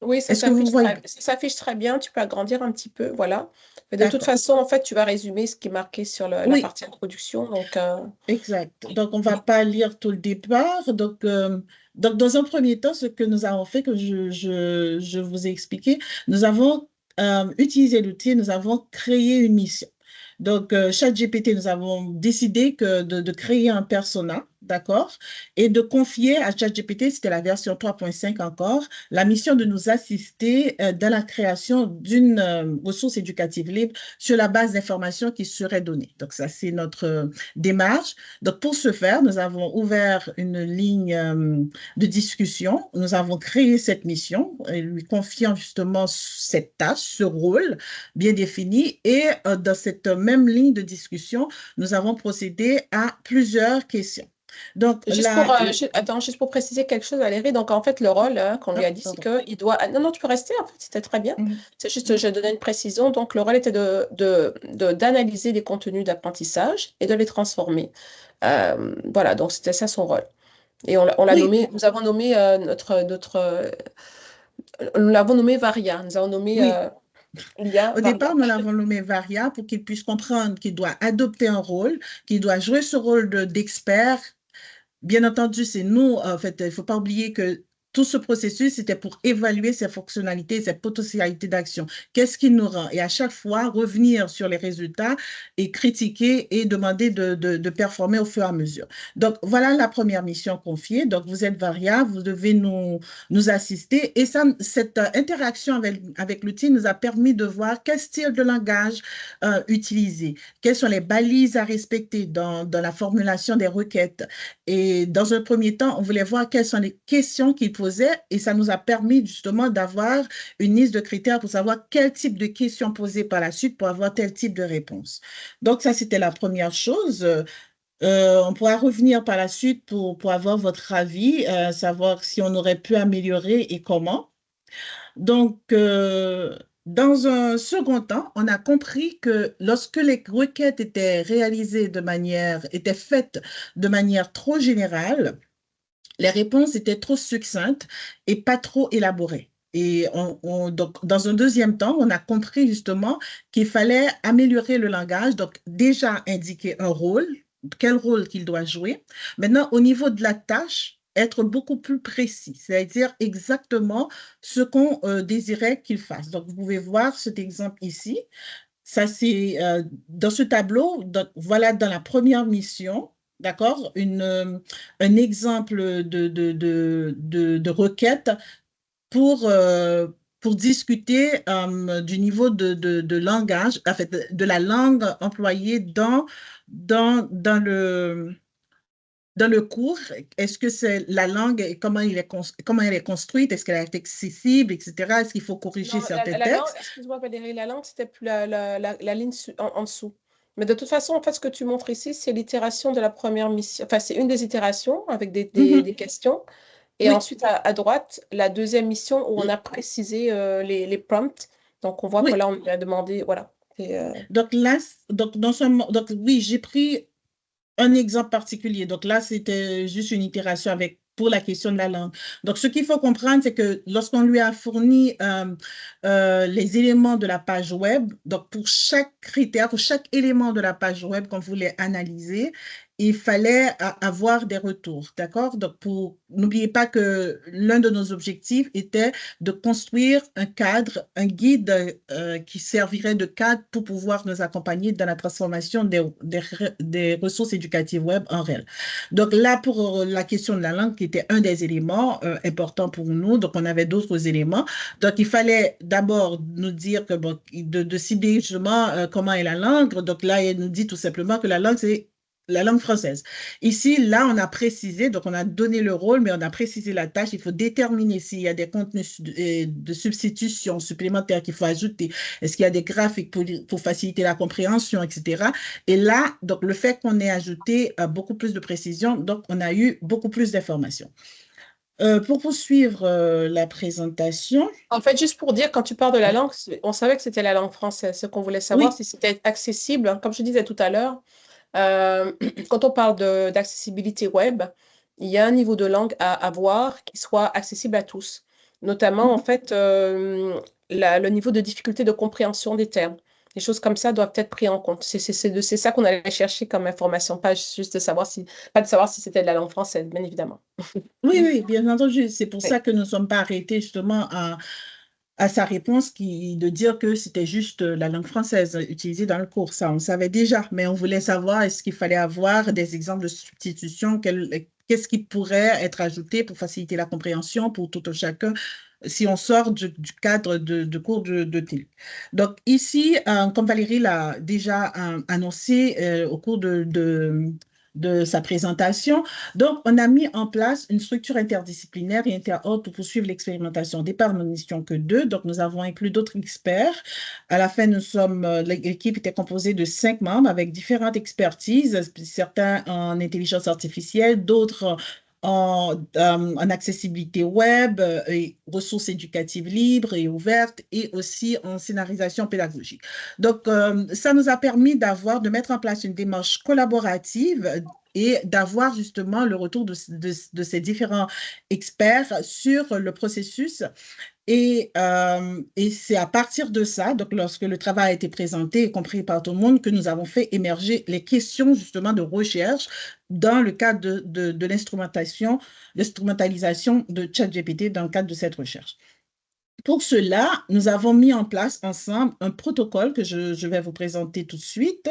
Oui, Est-ce que vous voyez? ça s'affiche très bien. Tu peux agrandir un petit peu, voilà. Mais de toute D'accord. façon, en fait, tu vas résumer ce qui est marqué sur la Oui, partie introduction. Donc, exact. Donc, on ne va pas lire tout le départ. Donc, dans un premier temps, ce que nous avons fait, que je vous ai expliqué, nous avons utilisé l'outil, nous avons créé une mission. Donc, ChatGPT, nous avons décidé de créer un persona. d'accord, et de confier à ChatGPT, c'était la version 3.5 encore, la mission de nous assister dans la création d'une ressource éducative libre sur la base d'informations qui seraient données. Donc, ça, c'est notre démarche. Donc, pour ce faire, nous avons ouvert une ligne de discussion. Nous avons créé cette mission, lui confiant justement cette tâche, ce rôle bien défini. Et dans cette même ligne de discussion, nous avons procédé à plusieurs questions. Donc, Attends, juste pour préciser quelque chose, Valérie. Donc, en fait, le rôle qu'on lui a dit, c'est qu'il doit. Ah, non, non, tu peux rester, en fait, c'était très bien. C'est juste, je donnais une précision. Donc, le rôle était d'analyser les contenus d'apprentissage et de les transformer. Voilà, donc c'était ça son rôle. Et on l'a Oui. nommé, nous avons nommé nous l'avons nommé Varia. Nous avons nommé l'IA Au Varia. départ, nous l'avons nommé Varia pour qu'il puisse comprendre qu'il doit adopter un rôle, qu'il doit jouer ce rôle d'expert. Bien entendu, c'est nous, en fait, il ne faut pas oublier que tout ce processus, c'était pour évaluer ses fonctionnalités, ses potentialités d'action. Qu'est-ce qui nous rend? Et à chaque fois, revenir sur les résultats et critiquer et demander de performer au fur et à mesure. Donc, voilà la première mission confiée. Donc, vous êtes variable, vous devez nous assister. Et ça, cette interaction avec l'outil nous a permis de voir quel style de langage utiliser, quelles sont les balises à respecter dans la formulation des requêtes. Et dans un premier temps, on voulait voir quelles sont les questions qu'il posait et ça nous a permis justement d'avoir une liste de critères pour savoir quel type de questions poser par la suite pour avoir tel type de réponse. Donc, ça, c'était la première chose. On pourra revenir par la suite pour avoir votre avis, savoir si on aurait pu améliorer et comment. Donc, dans un second temps, on a compris que lorsque les requêtes étaient étaient faites de manière trop générale, les réponses étaient trop succinctes et pas trop élaborées. Et donc, dans un deuxième temps, on a compris justement qu'il fallait améliorer le langage, donc déjà indiquer un rôle, quel rôle qu'il doit jouer. Maintenant, au niveau de la tâche, être beaucoup plus précis, c'est-à-dire exactement ce qu'on désirait qu'il fasse. Donc, vous pouvez voir cet exemple ici. Ça, c'est dans ce tableau, voilà dans la première mission, d'accord, un exemple de requête pour, pour discuter du niveau de langage, en fait, de la langue employée dans dans le cours. Est-ce que c'est la langue et comment elle est construite? Est-ce qu'elle est accessible, etc.? Est-ce qu'il faut corriger Non, certains la langue, textes? excuse-moi Valérie, la langue, c'était plus la ligne en dessous. Mais de toute façon, en fait, ce que tu montres ici, c'est l'itération de la première mission. Enfin, c'est une des itérations avec des questions. Et Oui, ensuite, à droite, la deuxième mission où on a précisé les prompts. Donc, on voit que oui. là, on lui a demandé, voilà. Et, Donc là, donc oui, j'ai pris un exemple particulier. Donc là, c'était juste une itération pour la question de la langue. Donc, ce qu'il faut comprendre, c'est que lorsqu'on lui a fourni les éléments de la page web, donc pour chaque critère, pour chaque élément de la page web qu'on voulait analyser, il fallait avoir des retours, d'accord? Donc, n'oubliez pas que l'un de nos objectifs était de construire un cadre, un guide qui servirait de cadre pour pouvoir nous accompagner dans la transformation des ressources éducatives web en réel. Donc là, pour la question de la langue, qui était un des éléments importants pour nous, donc on avait d'autres éléments. Donc il fallait d'abord nous dire que, bon, de cibler justement comment est la langue. Donc là, il nous dit tout simplement que la langue, c'est la langue française. Ici, là, on a précisé, donc on a donné le rôle, mais on a précisé la tâche. Il faut déterminer s'il y a des contenus de substitution supplémentaires qu'il faut ajouter. Est-ce qu'il y a des graphiques pour faciliter la compréhension, etc. Et là, donc le fait qu'on ait ajouté beaucoup plus de précision, donc on a eu beaucoup plus d'informations. Pour poursuivre la présentation. en fait, juste pour dire, quand tu parles de la langue, on savait que c'était la langue française. Ce qu'on voulait savoir, Oui, si c'était accessible, hein. Comme je disais tout à l'heure, Euh, quand on parle d'accessibilité web, il y a un niveau de langue à avoir qui soit accessible à tous. Notamment, en fait, le niveau de difficulté de compréhension des termes. Les choses comme ça doivent être prises en compte. C'est ça qu'on allait chercher comme information, pas juste de savoir pas de savoir si c'était de la langue française, bien évidemment. oui, oui, bien entendu. C'est pour Oui. ça que nous ne sommes pas arrêtés justement à sa réponse de dire que c'était juste la langue française utilisée dans le cours. Ça, on savait déjà, mais on voulait savoir est-ce qu'il fallait avoir des exemples de substitution, qu'est-ce qui pourrait être ajouté pour faciliter la compréhension pour tout un chacun si on sort du cadre de cours de télé. Donc ici, comme Valérie l'a déjà annoncé au cours de sa présentation, donc on a mis en place une structure interdisciplinaire et interordre pour poursuivre l'expérimentation. Au départ, nous n'étions que deux, donc nous avons inclus d'autres experts. À la fin, l'équipe était composée de 5 membres avec différentes expertises, certains en intelligence artificielle, d'autres en accessibilité web et ressources éducatives libres et ouvertes et aussi en scénarisation pédagogique. Donc, ça nous a permis de mettre en place une démarche collaborative et d'avoir justement le retour de ces différents experts sur le processus et c'est à partir de ça, donc lorsque le travail a été présenté et compris par tout le monde, que nous avons fait émerger les questions justement de recherche dans le cadre de l'instrumentalisation de ChatGPT dans le cadre de cette recherche. Pour cela, nous avons mis en place ensemble un protocole que je vais vous présenter tout de suite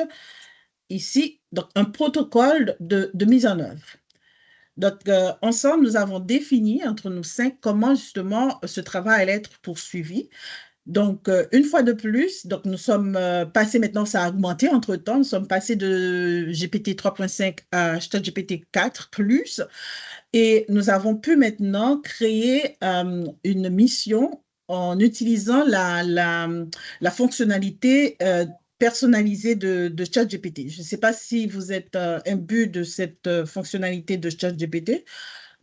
ici, donc un protocole de mise en œuvre. Donc, ensemble, nous avons défini entre nous 5 comment justement ce travail allait être poursuivi. Donc, une fois de plus, donc nous sommes passés maintenant, ça a augmenté entre-temps, nous sommes passés de GPT 3.5 à ChatGPT 4 plus, et nous avons pu maintenant créer une mission en utilisant la fonctionnalité personnalisée de ChatGPT. Je ne sais pas si vous êtes imbu de cette fonctionnalité de ChatGPT.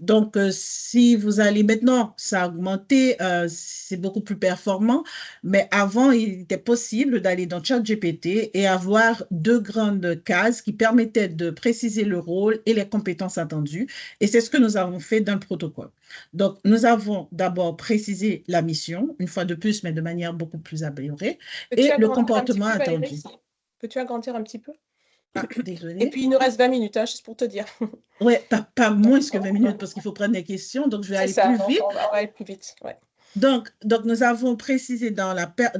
Donc, si vous allez maintenant, ça a augmenté, c'est beaucoup plus performant, mais avant, il était possible d'aller dans ChatGPT et avoir 2 grandes cases qui permettaient de préciser le rôle et les compétences attendues. Et c'est ce que nous avons fait dans le protocole. Donc, nous avons d'abord précisé la mission, une fois de plus, mais de manière beaucoup plus améliorée, et le comportement attendu. Peux-tu agrandir un petit peu? Ah, désolé. Et puis, il nous reste 20 minutes, hein, juste pour te dire. Oui, pas moins que 20 minutes parce qu'il faut prendre des questions, donc je vais aller plus vite. On va aller plus vite, ouais. Donc, nous avons précisé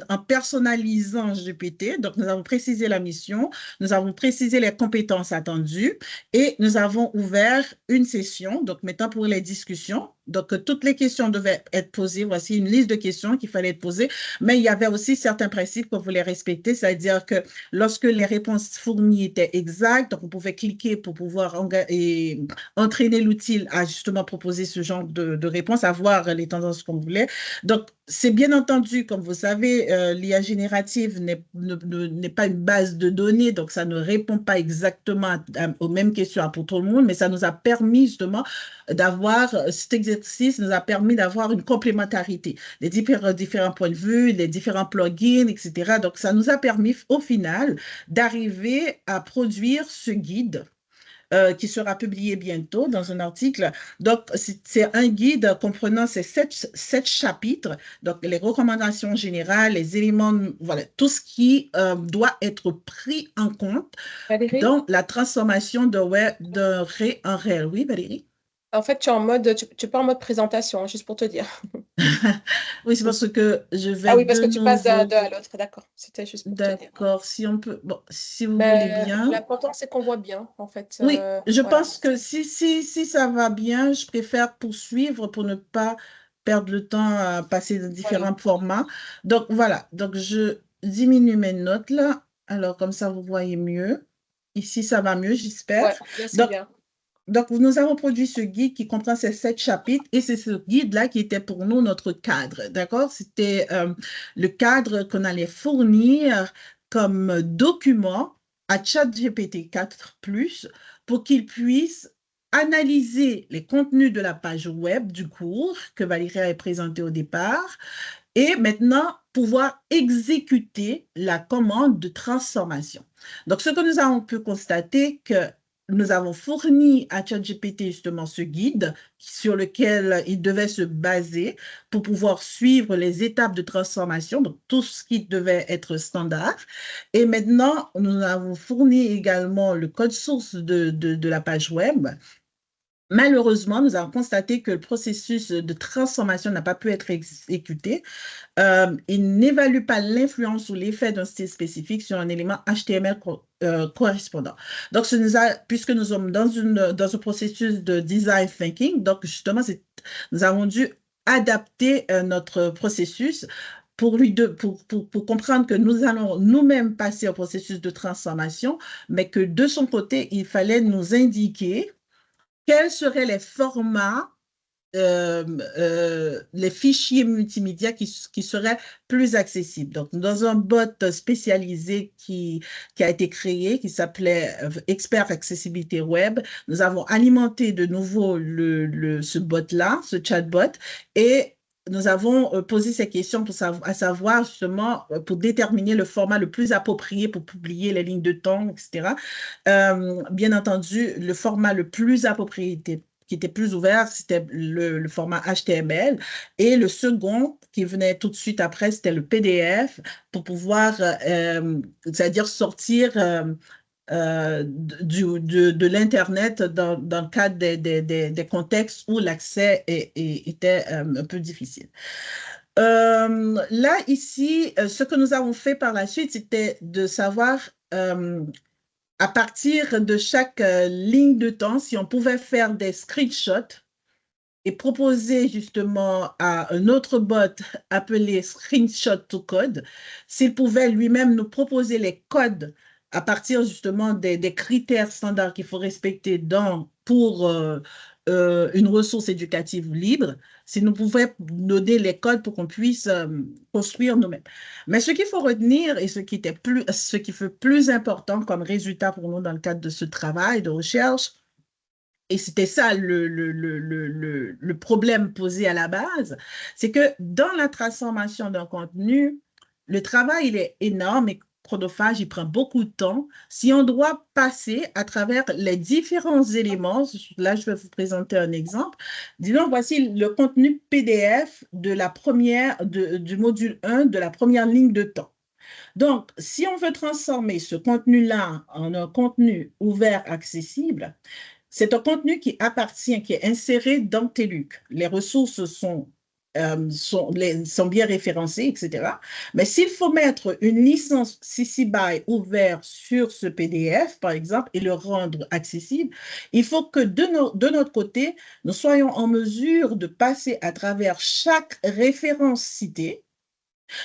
en personnalisant GPT, donc nous avons précisé la mission, nous avons précisé les compétences attendues et nous avons ouvert une session, donc maintenant pour les discussions. Donc, toutes les questions devaient être posées. Voici une liste de questions qu'il fallait être posées, mais il y avait aussi certains principes qu'on voulait respecter, c'est-à-dire que lorsque les réponses fournies étaient exactes, donc on pouvait cliquer pour pouvoir entraîner l'outil à justement proposer ce genre de réponses, avoir les tendances qu'on voulait. Donc, c'est bien entendu, comme vous savez, l'IA générative n'est pas une base de données, donc ça ne répond pas exactement aux mêmes questions pour tout le monde, mais ça nous a permis justement d'avoir, cet exercice nous a permis d'avoir une complémentarité, les différents points de vue, les différents plugins, etc. Donc, ça nous a permis au final d'arriver à produire ce guide qui sera publié bientôt dans un article. Donc, c'est un guide comprenant ces 7 chapitres, donc les recommandations générales, les éléments, voilà, tout ce qui doit être pris en compte Valérie? dans la transformation de ré en réel. Oui, Valérie? En fait, tu es pas en mode présentation, hein, juste pour te dire. Oui, c'est parce que je vais Ah oui, parce que tu passes d'un à l'autre, d'accord. C'était juste pour te dire. D'accord, si on peut, bon, si vous voulez bien. L'important, c'est qu'on voit bien, en fait. Oui, je voilà. pense que si ça va bien, je préfère poursuivre pour ne pas perdre le temps à passer dans différents formats. Donc, voilà. Donc, je diminue mes notes là. Alors, comme ça, vous voyez mieux. Ici, ça va mieux, j'espère. Ouais, c'est bien. Donc, nous avons produit ce guide qui comprend ces 7 chapitres et c'est ce guide-là qui était pour nous notre cadre, d'accord? C'était le cadre qu'on allait fournir comme document à ChatGPT 4+, pour qu'il puisse analyser les contenus de la page web du cours que Valérie avait présenté au départ et maintenant pouvoir exécuter la commande de transformation. Donc, ce que nous avons pu constater, que nous avons fourni à ChatGPT justement ce guide sur lequel il devait se baser pour pouvoir suivre les étapes de transformation, donc tout ce qui devait être standard. Et maintenant, nous avons fourni également le code source de la page web Malheureusement, nous avons constaté que le processus de transformation n'a pas pu être exécuté. Il n'évalue pas l'influence ou l'effet d'un style spécifique sur un élément HTML correspondant. Donc, puisque nous sommes dans un processus de design thinking, donc justement, nous avons dû adapter notre processus pour comprendre que nous allons nous-mêmes passer au processus de transformation, mais que de son côté, il fallait nous indiquer quels seraient les formats, les fichiers multimédia qui seraient plus accessibles. Donc, dans un bot spécialisé qui a été créé, qui s'appelait Expert Accessibilité Web, nous avons alimenté de nouveau ce bot-là, ce chatbot, et nous avons posé ces questions à savoir justement pour déterminer le format le plus approprié pour publier les lignes de temps, etc. Bien entendu, le format le plus approprié qui était plus ouvert, c'était le format HTML. Et le second, qui venait tout de suite après, c'était le PDF pour pouvoir, c'est-à-dire sortir de l'Internet dans le cadre des contextes où l'accès était un peu difficile. Là, ici, ce que nous avons fait par la suite, c'était de savoir à partir de chaque ligne de temps, si on pouvait faire des screenshots et proposer justement à un autre bot appelé Screenshot to Code, s'il pouvait lui-même nous proposer les codes à partir justement des critères standards qu'il faut respecter pour une ressource éducative libre, s'il nous pouvait donner les codes pour qu'on puisse construire nous-mêmes. Mais ce qu'il faut retenir et ce qui fait plus important comme résultat pour nous dans le cadre de ce travail de recherche, et c'était ça le problème posé à la base, c'est que dans la transformation d'un contenu, le travail, il est énorme et chronophage, il prend beaucoup de temps. Si on doit passer à travers les différents éléments, là, je vais vous présenter un exemple. Disons, voici le contenu PDF du module 1 de la première ligne de temps. Donc, si on veut transformer ce contenu-là en un contenu ouvert, accessible, c'est un contenu qui appartient, qui est inséré dans TELUC. Les ressources sont bien référencées, etc. Mais s'il faut mettre une licence CC BY ouverte sur ce PDF, par exemple, et le rendre accessible, il faut que de notre côté, nous soyons en mesure de passer à travers chaque référence citée,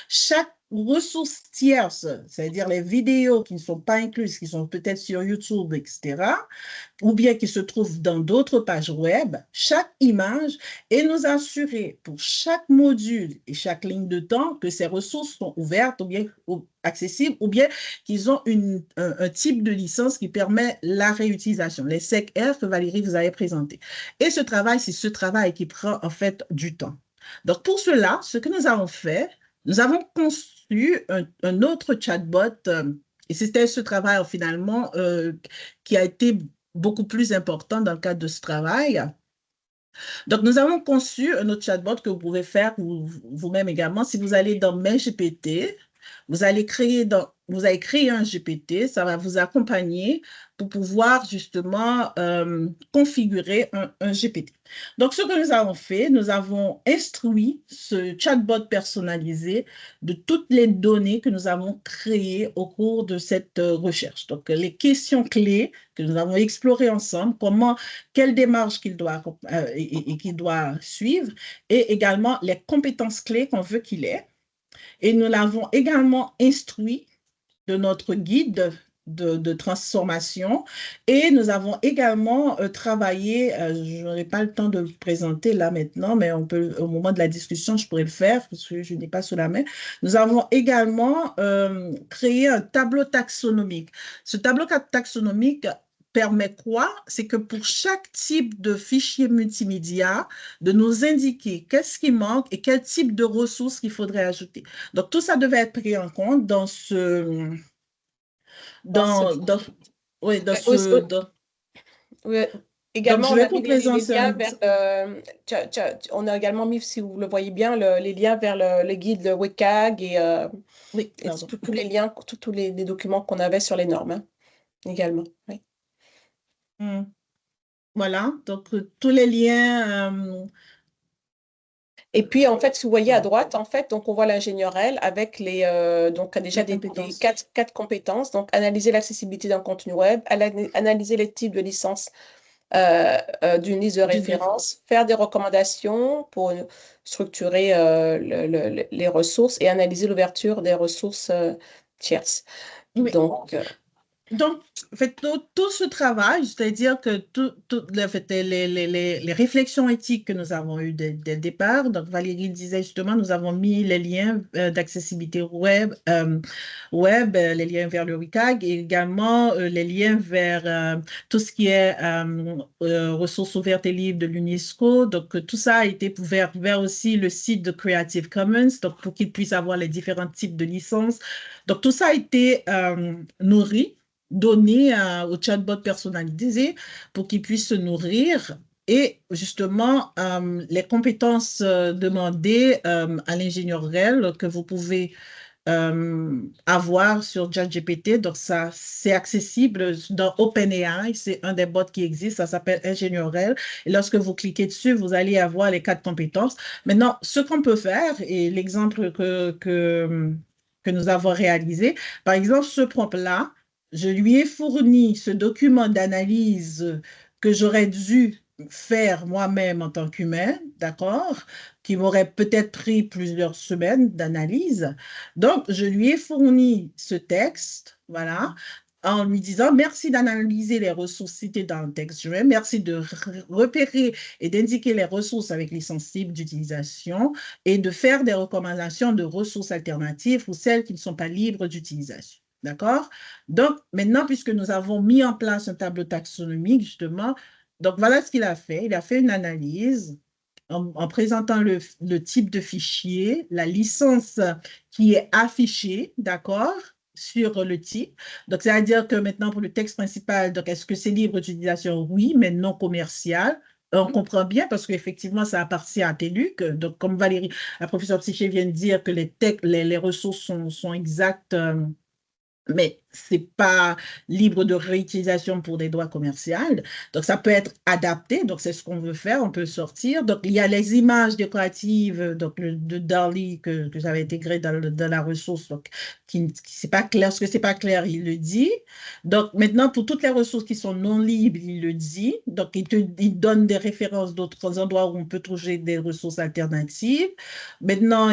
chaque ressource tierce, c'est-à-dire les vidéos qui ne sont pas incluses, qui sont peut-être sur YouTube, etc., ou bien qui se trouvent dans d'autres pages web, chaque image, et nous assurer pour chaque module et chaque ligne de temps que ces ressources sont ouvertes ou bien accessibles, ou bien qu'ils ont un type de licence qui permet la réutilisation, les SecR que Valérie vous avait présenté. Et ce travail, c'est ce travail qui prend en fait du temps. Donc pour cela, ce que nous avons fait, nous avons conçu un autre chatbot et c'était ce travail finalement qui a été beaucoup plus important dans le cadre de ce travail. Donc, nous avons conçu un autre chatbot que vous pouvez faire vous-même également. Si vous allez dans MainGPT, vous allez créer un GPT, ça va vous accompagner pour pouvoir justement configurer un GPT. Donc, ce que nous avons fait, nous avons instruit ce chatbot personnalisé de toutes les données que nous avons créées au cours de cette recherche. Donc, les questions clés que nous avons explorées ensemble, quelle démarche qu'il doit suivre, et également les compétences clés qu'on veut qu'il ait. Et nous l'avons également instruit de notre guide de transformation et nous avons également travaillé, je n'aurai pas le temps de vous présenter là maintenant, mais au moment de la discussion, je pourrais le faire parce que je n'ai pas sous la main. Nous avons également créé un tableau taxonomique. Ce tableau taxonomique permet quoi? C'est que pour chaque type de fichier multimédia, de nous indiquer qu'est-ce qui manque et quel type de ressources qu'il faudrait ajouter. Donc, tout ça devait être pris en compte dans oui, donc, également, je on vais a vous mis les présenter liens vers on a également mis, si vous le voyez bien, les liens vers le guide de WCAG oui, et pardon. tous les liens, tous les documents qu'on avait sur les normes également. Oui. Voilà, donc tous les liens. Et puis, en fait, si vous voyez à droite, en fait, donc on voit l'ingénieur L avec donc déjà Les des compétences. quatre compétences. Donc, analyser l'accessibilité d'un contenu web, analyser les types de licences d'une liste de référence, faire des recommandations pour structurer les ressources et analyser l'ouverture des ressources tierces. Oui. Donc, Donc, en fait, tout ce travail, c'est-à-dire que en fait, les réflexions éthiques que nous avons eues dès le départ, donc Valérie disait justement, nous avons mis les liens d'accessibilité web, les liens vers le WCAG et également les liens vers tout ce qui est ressources ouvertes et libres de l'UNESCO. Donc, tout ça a été vers aussi le site de Creative Commons, donc pour qu'ils puissent avoir les différents types de licences. Donc, tout ça a été nourri donner au chatbot personnalisé pour qu'il puisse se nourrir et justement les compétences demandées à l'ingénieur réel que vous pouvez avoir sur ChatGPT. Donc, ça, c'est accessible dans OpenAI. C'est un des bots qui existe. Ça s'appelle Ingénieur réel. Et lorsque vous cliquez dessus, vous allez avoir les 4 compétences. Maintenant, ce qu'on peut faire, et l'exemple que nous avons réalisé, par exemple, ce prompt-là, je lui ai fourni ce document d'analyse que j'aurais dû faire moi-même en tant qu'humain, d'accord, qui m'aurait peut-être pris plusieurs semaines d'analyse. Donc, je lui ai fourni ce texte, voilà, en lui disant merci d'analyser les ressources citées dans le texte. Merci de repérer et d'indiquer les ressources avec les sensibles d'utilisation et de faire des recommandations de ressources alternatives ou celles qui ne sont pas libres d'utilisation. D'accord? Donc, maintenant, puisque nous avons mis en place un tableau taxonomique, justement, donc voilà ce qu'il a fait. Il a fait une analyse en présentant le type de fichier, la licence qui est affichée, d'accord, sur le type. Donc, c'est-à-dire que maintenant, pour le texte principal, donc, est-ce que c'est libre d'utilisation? Oui, mais non commercial. On comprend bien parce qu'effectivement, ça appartient à TELUC. Donc, comme Valérie, la professeure Psyché vient de dire que les ressources sont exactes mais ce n'est pas libre de réutilisation pour des droits commerciaux. Donc, ça peut être adapté. Donc, c'est ce qu'on veut faire. On peut sortir. Donc, il y a les images décoratives donc, de DALL-E que j'avais intégré dans la ressource. Donc, c'est pas clair. Ce que c'est pas clair, il le dit. Donc, maintenant, pour toutes les ressources qui sont non libres, il le dit. Donc, il donne des références d'autres endroits où on peut trouver des ressources alternatives. Maintenant,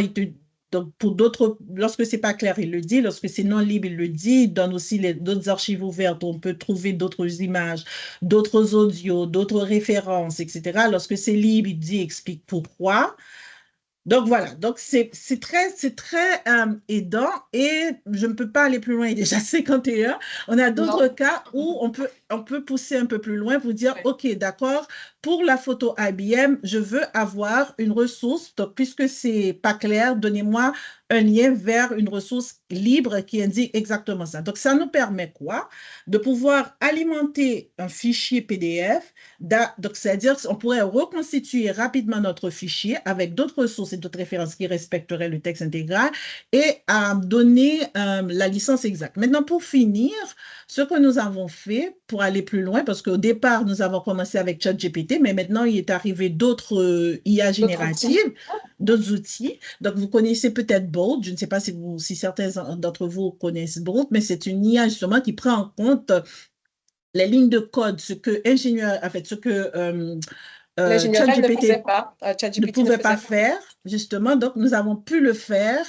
donc, pour d'autres, lorsque c'est pas clair, il le dit. Lorsque c'est non libre, il le dit. Il donne aussi d'autres archives ouvertes où on peut trouver d'autres images, d'autres audios, d'autres références, etc. Lorsque c'est libre, il dit, explique pourquoi. Donc voilà, donc c'est très aidant et je ne peux pas aller plus loin, il est déjà 51. On a d'autres cas où on peut pousser un peu plus loin pour dire, OK, d'accord, pour la photo IBM, je veux avoir une ressource, donc puisque c'est pas clair, donnez-moi un lien vers une ressource libre qui indique exactement ça. Donc ça nous permet quoi? De pouvoir alimenter un fichier PDF donc, c'est-à-dire qu'on pourrait reconstituer rapidement notre fichier avec d'autres ressources et d'autres références qui respecteraient le texte intégral et à donner la licence exacte. Maintenant, pour finir, ce que nous avons fait pour aller plus loin, parce qu'au départ, nous avons commencé avec ChatGPT, mais maintenant, il est arrivé d'autres IA génératives, d'autres outils. Donc, vous connaissez peut-être Bolt. Je ne sais pas si certains d'entre vous connaissent Bolt, mais c'est une IA justement qui prend en compte les lignes de code, ce que ingénieur, en fait, ce que l'ingénieur ne faisait ChatGPT pas. ne ChatGPT ne pouvait faisait pas pas. faire, justement. Donc, nous avons pu le faire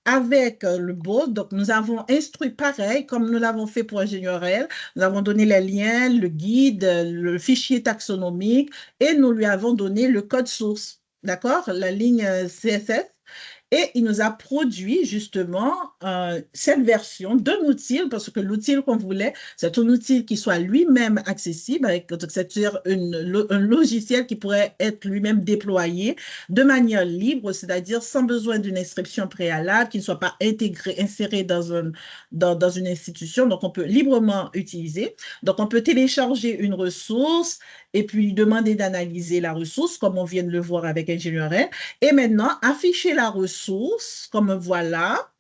avec le bot. Donc, nous avons instruit pareil, comme nous l'avons fait pour ingénieur réel. Nous avons donné les liens, le guide, le fichier taxonomique et nous lui avons donné le code source, d'accord, la ligne CSS. Et il nous a produit justement cette version de l'outil, parce que l'outil qu'on voulait, c'est un outil qui soit lui-même accessible, c'est-à-dire un logiciel qui pourrait être lui-même déployé de manière libre, c'est-à-dire sans besoin d'une inscription préalable, qui ne soit pas inséré dans une institution. Donc, on peut librement utiliser. Donc, on peut télécharger une ressource et puis lui demander d'analyser la ressource, comme on vient de le voir avec Ingénieurel. Et maintenant, afficher la ressource, comme voilà,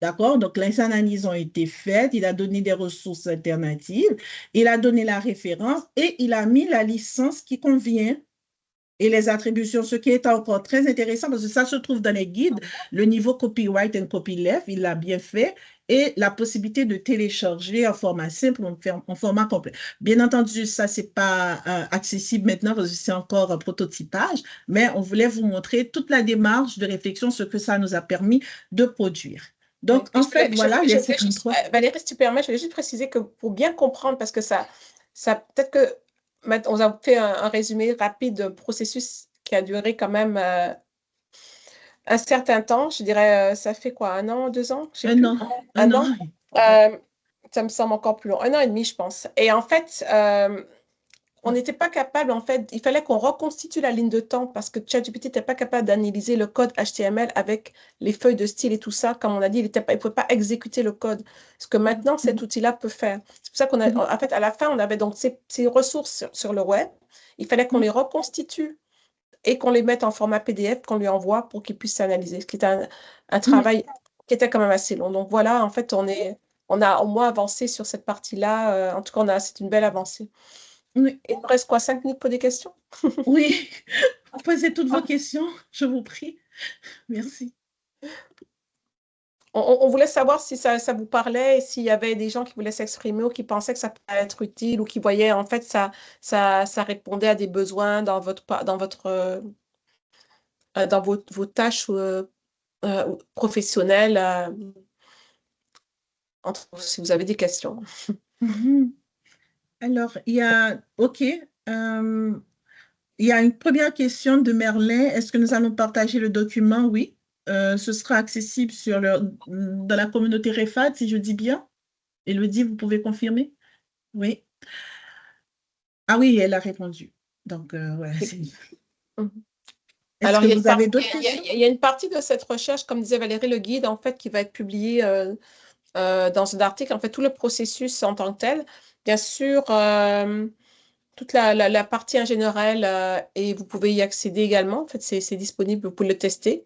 D'accord? Donc, les analyses ont été faites, il a donné des ressources alternatives, il a donné la référence et il a mis la licence qui convient et les attributions, ce qui est encore très intéressant parce que ça se trouve dans les guides, le niveau copyright and copyleft, il l'a bien fait, et la possibilité de télécharger en format simple, en format complet. Bien entendu, ça, c'est pas accessible maintenant parce que c'est encore un prototypage, mais on voulait vous montrer toute la démarche de réflexion, ce que ça nous a permis de produire. Donc, Oui. en fait, voilà, les 53. Valérie, si tu permets, je voulais juste préciser que pour bien comprendre, parce que ça peut-être que on a fait un résumé rapide d'un processus qui a duré quand même un certain temps. Je dirais, ça fait quoi, 1 an, 2 ans? Je sais Un plus. an, un Un an. an. Ça me semble encore plus long. 1 an et demi, je pense. Et en fait, on n'était pas capable, en fait, il fallait qu'on reconstitue la ligne de temps parce que ChatGPT n'était pas capable d'analyser le code HTML avec les feuilles de style et tout ça. Comme on a dit, il ne pouvait pas exécuter le code. Ce que maintenant, cet outil-là peut faire. C'est pour ça qu'on a, en fait, à la fin, on avait donc ces ressources sur le web. Il fallait qu'on les reconstitue et qu'on les mette en format PDF, qu'on lui envoie pour qu'il puisse s'analyser, ce qui était un travail qui était quand même assez long. Donc voilà, en fait, on a au moins avancé sur cette partie-là. En tout cas, c'est une belle avancée. Oui. Il nous reste quoi, 5 minutes pour des questions? Oui, posez toutes vos questions, je vous prie. Merci. On voulait savoir si ça vous parlait et s'il y avait des gens qui voulaient s'exprimer ou qui pensaient que ça pourrait être utile ou qui voyaient en fait ça répondait à des besoins dans dans vos tâches professionnelles. Si vous avez des questions. Alors, OK, il y a une première question de Merlin. Est-ce que nous allons partager le document? Oui. Ce sera accessible dans la communauté REFAD, si je dis bien. Elodie, vous pouvez confirmer? Oui. Ah oui, elle a répondu. Donc, ouais. Est-ce Alors, que vous avez d'autres questions? il y a une partie de cette recherche, comme disait Valérie, le guide, en fait, qui va être publié dans un article. En fait, tout le processus en tant que tel. Bien sûr, toute la partie en général, et vous pouvez y accéder également. En fait, c'est disponible, vous pouvez le tester.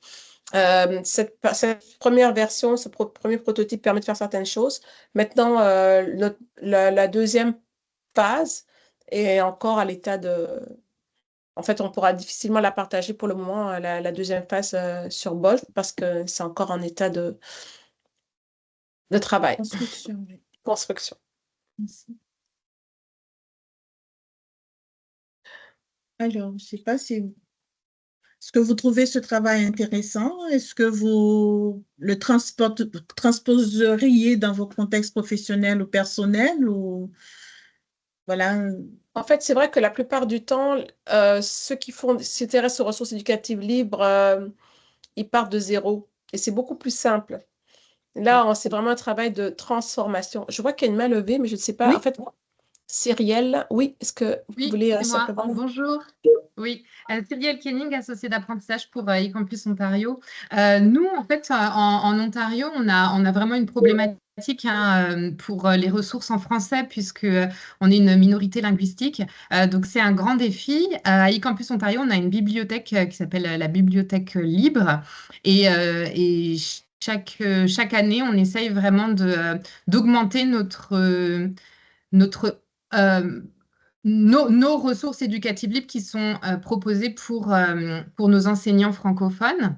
Cette première version, premier prototype permet de faire certaines choses. Maintenant, la deuxième phase est encore à l'état de... En fait, on pourra difficilement la partager pour le moment, la deuxième phase sur Bolt, parce que c'est encore en état de travail. Construction, oui. Construction. Merci. Alors, je ne sais pas si est-ce que vous trouvez ce travail intéressant? Est-ce que vous le transposeriez dans vos contextes professionnels ou personnels ou voilà? En fait, c'est vrai que la plupart du temps, ceux qui s'intéressent aux ressources éducatives libres, ils partent de zéro. Et c'est beaucoup plus simple. Là, c'est vraiment un travail de transformation. Je vois qu'il y a une main levée, mais je ne sais pas. Oui. En fait, Cyrielle, oui, est-ce que vous voulez c'est moi. simplement... Bonjour. Oui, Cyrielle Kenning, associée d'apprentissage pour eCampus Ontario. Nous, en fait, en Ontario, on a vraiment une problématique pour les ressources en français, puisque on est une minorité linguistique. Donc, c'est un grand défi. À eCampus Ontario, on a une bibliothèque qui s'appelle la Bibliothèque Libre. Et chaque année, on essaye vraiment d'augmenter notre nos ressources éducatives libres qui sont proposées pour nos enseignants francophones.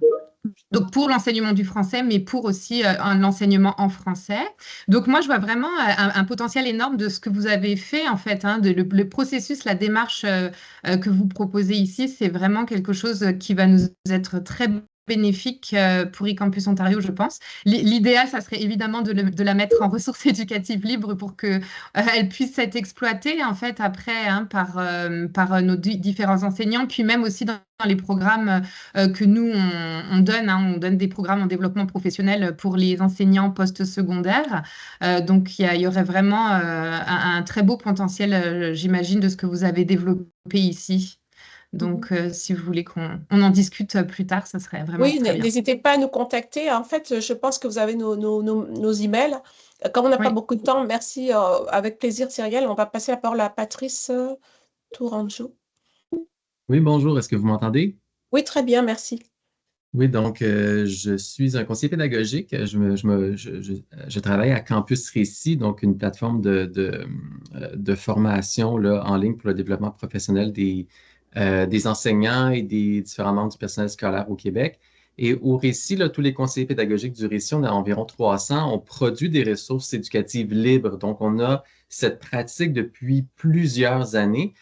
Donc pour l'enseignement du français, mais pour aussi l'enseignement en français. Donc moi, je vois vraiment un potentiel énorme de ce que vous avez fait, en fait, le processus, la démarche que vous proposez ici, c'est vraiment quelque chose qui va nous être très bénéfique pour eCampus Ontario, je pense. L'idéal, ça serait évidemment de la mettre en ressources éducatives libres pour que elle puisse être exploitée en fait après par nos différents enseignants, puis même aussi dans les programmes que nous on donne. On donne des programmes en développement professionnel pour les enseignants postsecondaires. Donc il y aurait vraiment un très beau potentiel, j'imagine, de ce que vous avez développé ici. Donc, si vous voulez qu'on en discute plus tard, ça serait vraiment Oui, très bien. n'hésitez pas à nous contacter. En fait, je pense que vous avez nos emails. Comme on n'a pas Oui. beaucoup de temps, merci. Avec plaisir, Cyrielle. On va passer la parole à Patrice Tourangeau. Oui, bonjour, est-ce que vous m'entendez? Oui, très bien, merci. Oui, donc je suis un conseiller pédagogique. Je travaille à Campus Récit, donc une plateforme de formation là, en ligne pour le développement professionnel des enseignants et des différents membres du personnel scolaire au Québec. Et au Récit, là, tous les conseillers pédagogiques du Récit, on a environ 300. On produit des ressources éducatives libres. Donc, on a cette pratique depuis plusieurs années.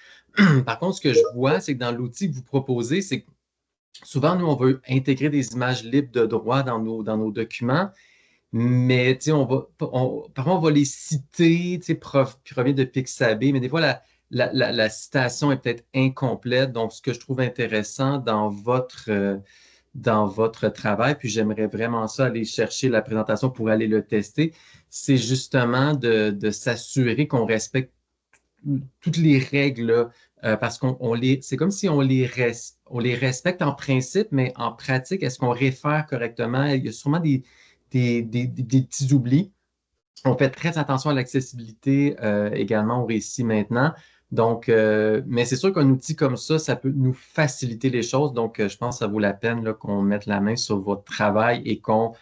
Par contre, ce que je vois, c'est que dans l'outil que vous proposez, c'est que souvent, nous, on veut intégrer des images libres de droit dans nos documents, mais parfois, on va les citer, provient de Pixabay, mais des fois, la citation est peut-être incomplète. Donc, ce que je trouve intéressant dans votre travail, puis j'aimerais vraiment ça aller chercher la présentation pour aller le tester, c'est justement de s'assurer qu'on respecte toutes les règles, là, parce c'est comme si on les respecte en principe, mais en pratique, est-ce qu'on réfère correctement? Il y a sûrement des petits oublis. On fait très attention à l'accessibilité également au récit maintenant. Donc, mais c'est sûr qu'un outil comme ça peut nous faciliter les choses. Donc, je pense que ça vaut la peine là, qu'on mette la main sur votre travail et qu'on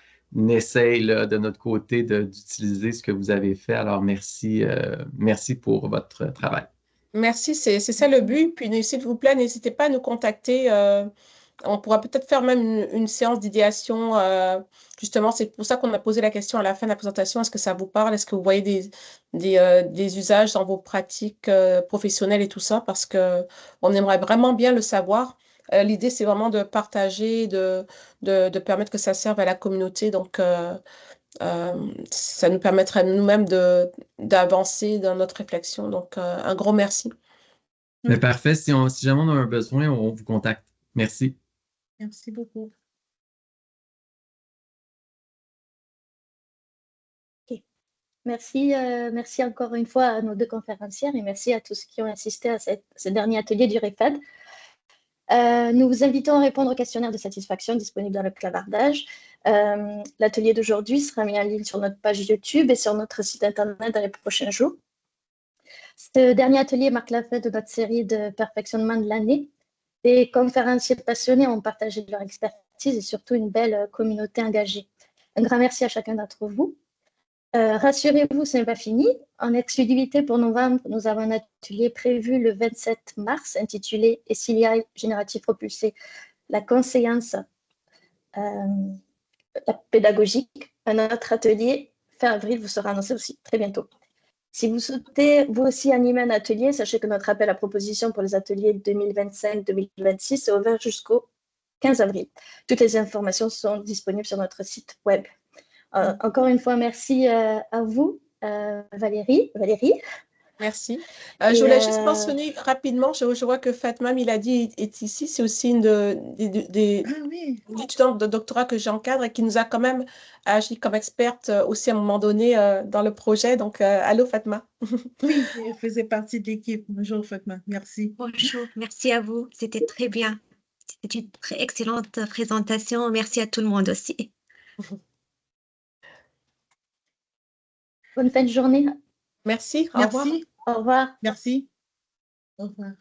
essaye là, de notre côté d'utiliser ce que vous avez fait. Alors, merci pour votre travail. Merci, c'est ça le but. Puis, s'il vous plaît, n'hésitez pas à nous contacter. On pourra peut-être faire même une séance d'idéation. Justement, c'est pour ça qu'on a posé la question à la fin de la présentation. Est-ce que ça vous parle? Est-ce que vous voyez des usages dans vos pratiques professionnelles et tout ça? Parce qu'on aimerait vraiment bien le savoir. L'idée, c'est vraiment de partager, de permettre que ça serve à la communauté. Donc, ça nous permettrait nous-mêmes d'avancer dans notre réflexion. Donc, un gros merci. Mais parfait. Si jamais on a un besoin, on vous contacte. Merci. Merci beaucoup. Ok. Merci, merci encore une fois à nos deux conférencières et merci à tous qui ont assisté à ce dernier atelier du REFAD. Nous vous invitons à répondre au questionnaire de satisfaction disponible dans le clavardage. L'atelier d'aujourd'hui sera mis en ligne sur notre page YouTube et sur notre site internet dans les prochains jours. Ce dernier atelier marque la fin de notre série de perfectionnement de l'année. Des conférenciers passionnés ont partagé leur expertise et surtout une belle communauté engagée. Un grand merci à chacun d'entre vous. Rassurez-vous, ce n'est pas fini. En exclusivité pour novembre, nous avons un atelier prévu le 27 mars intitulé « Et s'il y a génératif propulsé, la conseillance pédagogique ». Un autre atelier fin avril vous sera annoncé aussi très bientôt. Si vous souhaitez vous aussi animer un atelier, sachez que notre appel à proposition pour les ateliers 2025-2026 est ouvert jusqu'au 15 avril. Toutes les informations sont disponibles sur notre site web. Encore une fois, merci à vous, Valérie. Merci. Je voulais juste mentionner rapidement, je vois que Fatma Miladi est ici. C'est aussi une des étudiantes de doctorat que j'encadre et qui nous a quand même agi comme experte aussi à un moment donné dans le projet. Donc, allô Fatma. Oui, elle faisait partie de l'équipe. Bonjour Fatma, merci. Bonjour, merci à vous. C'était très bien. C'était une très excellente présentation. Merci à tout le monde aussi. Bonne fin de journée. Merci. Merci. Au revoir. Merci. Au revoir.